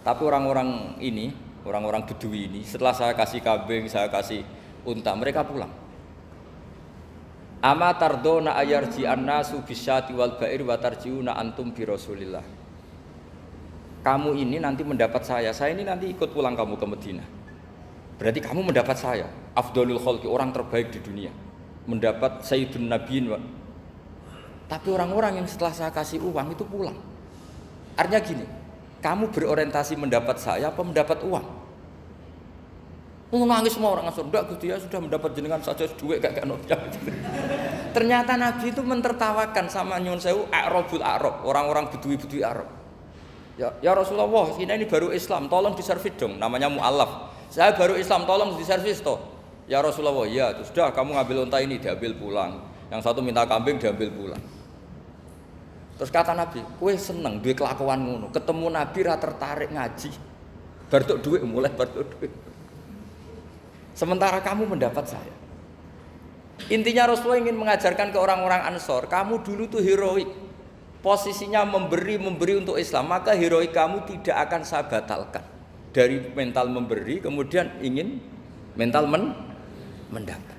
Tapi orang-orang ini, orang-orang Bedui ini, setelah saya kasih kambing, saya kasih unta, mereka pulang. Ama tardona ayarji annasu bisyati wal ba'ir wa tarjiuna antum bi Rasulillah. Kamu ini nanti mendapat saya ini nanti ikut pulang kamu ke Madinah. Berarti kamu mendapat saya, afdalul khalqi, orang terbaik di dunia. Mendapat sayyidun nabiyyin. Tapi orang-orang yang setelah saya kasih uang itu pulang. Artinya gini, kamu berorientasi mendapat saya apa mendapat uang? Nangis semua orang Ansor, enggak Gusti ya sudah mendapat jenengan saja duit gak Ternyata Nabi itu mentertawakan sama nyun sewu A'rabul A'rab, orang-orang Bedui Arab. Ya Rasulullah, ini baru Islam, tolong diservis dong, namanya mu'allaf. Saya baru Islam, tolong diservis toh. Ya Rasulullah, ya sudah kamu ngambil unta ini diambil pulang. Yang satu minta kambing diambil pulang. Terus kata Nabi, kowe seneng duwe kelakuan ngono, ketemu Nabi ra tertarik ngaji. Bar tok duit mulai bar tok duit. Sementara kamu mendapat saya. Intinya Rasulullah ingin mengajarkan ke orang-orang Ansor, kamu dulu tuh heroik. Posisinya memberi untuk Islam, maka heroik kamu tidak akan saya batalkan. Dari mental memberi kemudian ingin mental mendapat.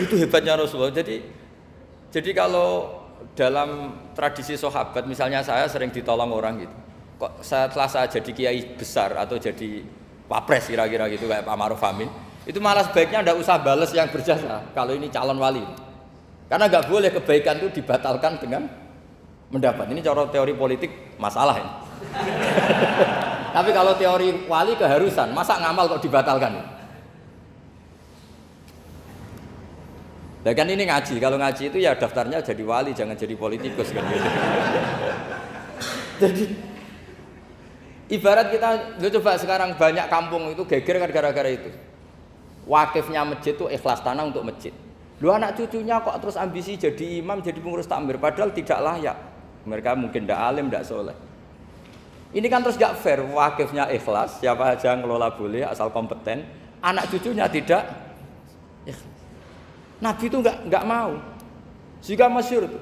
Itu hebatnya Rasulullah. Jadi kalau dalam tradisi sahabat, misalnya saya sering ditolong orang gitu. Kok setelah saya jadi kiai besar atau jadi wapres kira-kira gitu kayak Pak Ma'ruf Amin, itu malah sebaiknya enggak usah balas yang berjasa kalau ini calon wali. Karena enggak boleh kebaikan itu dibatalkan dengan mendapat. Ini cara teori politik masalah ini. Tapi kalau teori wali keharusan, masa ngamal kok dibatalkan? Nah kan ini ngaji, kalau ngaji itu ya daftarnya jadi wali, jangan jadi politikus kan gitu. Jadi ibarat kita, coba sekarang banyak kampung itu geger kan gara-gara itu. Wakifnya masjid itu ikhlas tanah untuk masjid. Lu anak cucunya kok terus ambisi jadi imam, jadi pengurus takmir, padahal tidak layak. Mereka mungkin tidak alim, tidak soleh. Ini kan terus gak fair. Wakifnya ikhlas, siapa aja ngelola boleh asal kompeten. Anak cucunya tidak ikhlas. Nabi itu nggak mau. Jika masyhur itu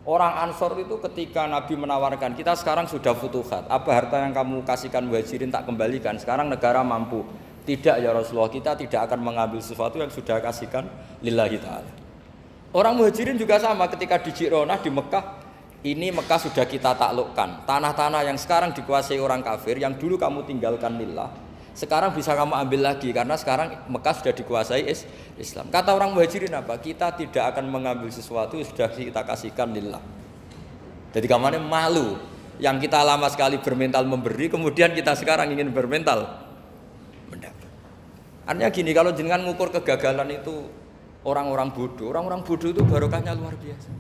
orang Ansor itu ketika Nabi menawarkan, kita sekarang sudah futuhat, apa harta yang kamu kasihkan muhajirin tak kembalikan, sekarang negara mampu. Tidak ya Rasulullah, kita tidak akan mengambil sesuatu yang sudah kasihkan lillahi ta'ala. Orang muhajirin juga sama ketika di Ji'ronah di Mekah, ini Mekah sudah kita taklukkan. Tanah-tanah yang sekarang dikuasai orang kafir, yang dulu kamu tinggalkan lillah, sekarang bisa kamu ambil lagi karena sekarang Mekah sudah dikuasai Islam. Kata orang muhajirin apa? Kita tidak akan mengambil sesuatu yang sudah kita kasihkan lillah. Jadi kamarnya malu. Yang kita lama sekali bermental memberi, kemudian kita sekarang ingin bermental mendapat. Artinya gini, kalau jenengan ngukur kegagalan itu orang-orang bodoh itu barokahnya luar biasa.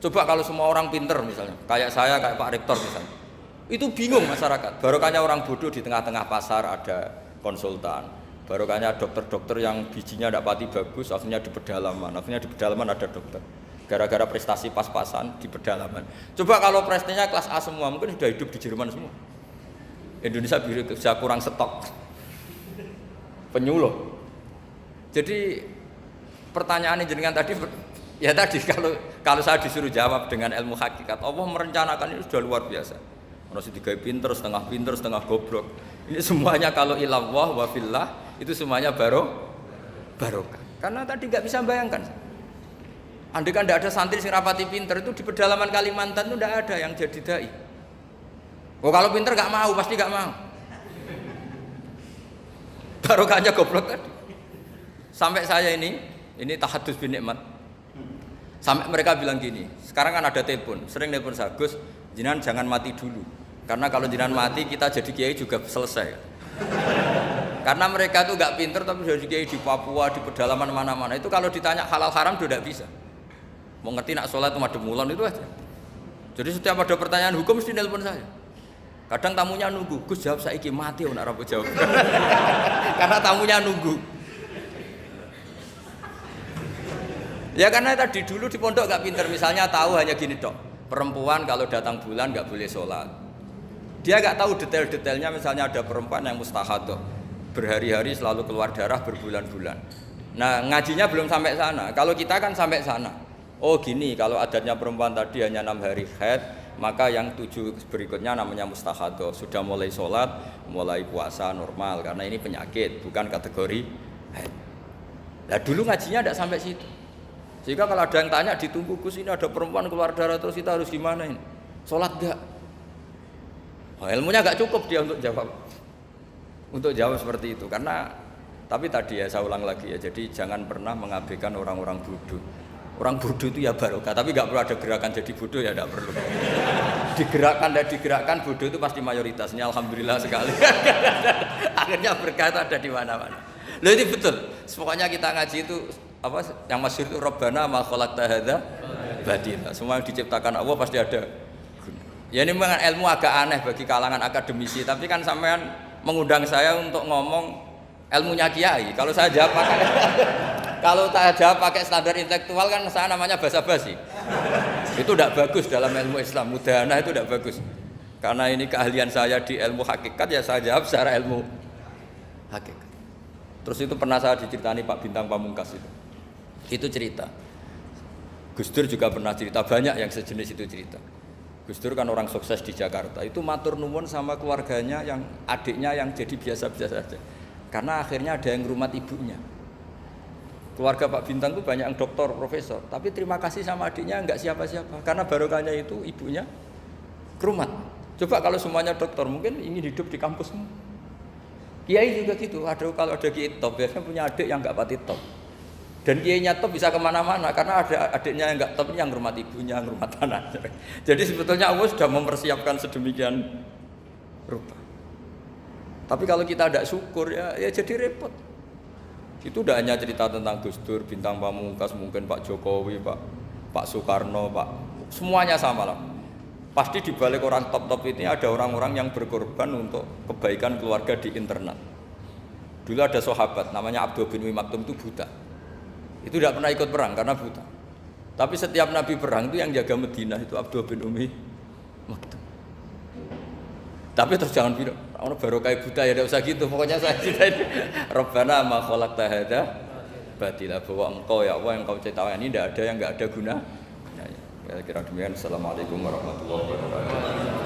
Coba kalau semua orang pinter misalnya, kayak saya, kayak Pak Rektor misalnya, itu bingung masyarakat. Barokahnya orang bodoh di tengah-tengah pasar ada konsultan, barokahnya dokter-dokter yang bijinya tidak pati bagus, akhirnya di pedalaman ada dokter. Gara-gara prestasi pas-pasan di pedalaman. Coba kalau prestasinya kelas A semua, mungkin sudah hidup di Jerman semua. Indonesia bisa kurang stok penyuluh. Jadi pertanyaan jenengan tadi, ya tadi kalau saya disuruh jawab dengan ilmu hakikat, Allah merencanakan ini sudah luar biasa. Masih digawe pinter, setengah goblok. Ini semuanya kalau ilallah wa fillah itu semuanya barokah. Karena tadi nggak bisa bayangkan. Andai kan tidak ada santri sing rapati pinter itu di pedalaman Kalimantan itu tidak ada yang jadi dai. Oh kalau pinter nggak mau, pasti nggak mau. Barokahnya goblok tadi. Sampai saya ini tahadus bin nikmat. Sampai mereka bilang gini, sekarang kan ada telepon, sering telepon saya, Gus, jenengan jangan mati dulu. Karena kalau jenengan mati kita jadi kiai juga selesai. Karena mereka tuh nggak pinter tapi jadi kiai di Papua, di pedalaman mana-mana. Itu kalau ditanya halal haram sudah tidak bisa. Mau ngerti nak sholat itu madem mulon itu aja. Jadi setiap ada pertanyaan hukum mesti telepon saya. Kadang tamunya nunggu, Gus jawab saiki mati ora apa jawab. Karena tamunya nunggu. Ya karena tadi dulu di pondok gak pinter, misalnya tahu hanya gini dok, perempuan kalau datang bulan gak boleh sholat. Dia gak tahu detail-detailnya, misalnya ada perempuan yang mustahadah, berhari-hari selalu keluar darah berbulan-bulan. Nah ngajinya belum sampai sana, kalau kita kan sampai sana. Oh gini, kalau adatnya perempuan tadi hanya 6 hari haid, maka yang 7 berikutnya namanya mustahadah, sudah mulai sholat, mulai puasa normal, karena ini penyakit, bukan kategori haid. Nah dulu ngajinya tidak sampai situ. Jika kalau ada yang tanya ditunggu, Gus ini ada perempuan keluar darah terus kita harus gimana ini? Sholat enggak? Oh, ilmunya enggak cukup dia untuk jawab seperti itu. Karena tapi tadi ya saya ulang lagi ya, jadi jangan pernah mengabaikan orang-orang bodoh. Orang bodoh itu ya barokah, tapi enggak perlu ada gerakan jadi bodoh ya enggak perlu. Digerakkan bodoh itu pasti mayoritasnya, alhamdulillah sekali. Akhirnya berkah itu ada di mana-mana. Loh itu betul. Pokoknya kita ngaji itu apa yang masyhur itu Rabbana ma khalaqta hadza batila. Semua yang diciptakan Allah pasti ada guna. Ya ini memang ilmu agak aneh bagi kalangan akademisi, tapi kan sampean mengundang saya untuk ngomong ilmunya kiai. Kalau saya jawab pakai standar intelektual kan saya namanya basa-basi. Itu tidak bagus dalam ilmu Islam. Mudahana itu tidak bagus. Karena ini keahlian saya di ilmu hakikat, ya saya jawab secara ilmu hakikat. Terus itu pernah saya diceritani Pak Bintang Pamungkas itu cerita. Gus Dur juga pernah cerita, banyak yang sejenis itu cerita. Gus Dur kan orang sukses di Jakarta, itu matur nuwun sama keluarganya yang adiknya yang jadi biasa-biasa saja. Karena akhirnya ada yang ngrumat ibunya. Keluarga Pak Bintang itu banyak yang doktor, profesor, tapi terima kasih sama adiknya enggak siapa-siapa. Karena barokahnya itu ibunya kerumat. Coba kalau semuanya dokter, mungkin ingin hidup di kampus semua. Kiai juga gitu, kalau ada kiai top, biasanya punya adik yang enggak pati top. Dan kiainya top bisa kemana-mana, karena ada adiknya yang enggak top, yang rumah ibunya, yang rumah tanah. Jadi sebetulnya Allah sudah mempersiapkan sedemikian rupa. Tapi kalau kita tidak syukur, ya jadi repot. Itu tidak hanya cerita tentang Gus Dur, Bintang Pamungkas, mungkin Pak Jokowi, Pak Soekarno, semuanya sama lah. Pasti di balik orang top-top ini ada orang-orang yang berkorban untuk kebaikan keluarga di internal. Dulu ada sahabat namanya Abdul bin Umi Maktum, itu buta. Itu tidak pernah ikut perang karena buta. Tapi setiap Nabi perang itu yang jaga Madinah itu Abdullah bin Umi Maktum. Tapi terus jangan bilang, orang baru kayak buta ya tidak usah gitu. Pokoknya saya ceritain, Rabbana ma khalaqta hadza batila, bahwa engkau ya Allah yang kau ciptakan ini tidak ada yang nggak ada guna. Ya, kira demikian. Assalamualaikum warahmatullahi wabarakatuh.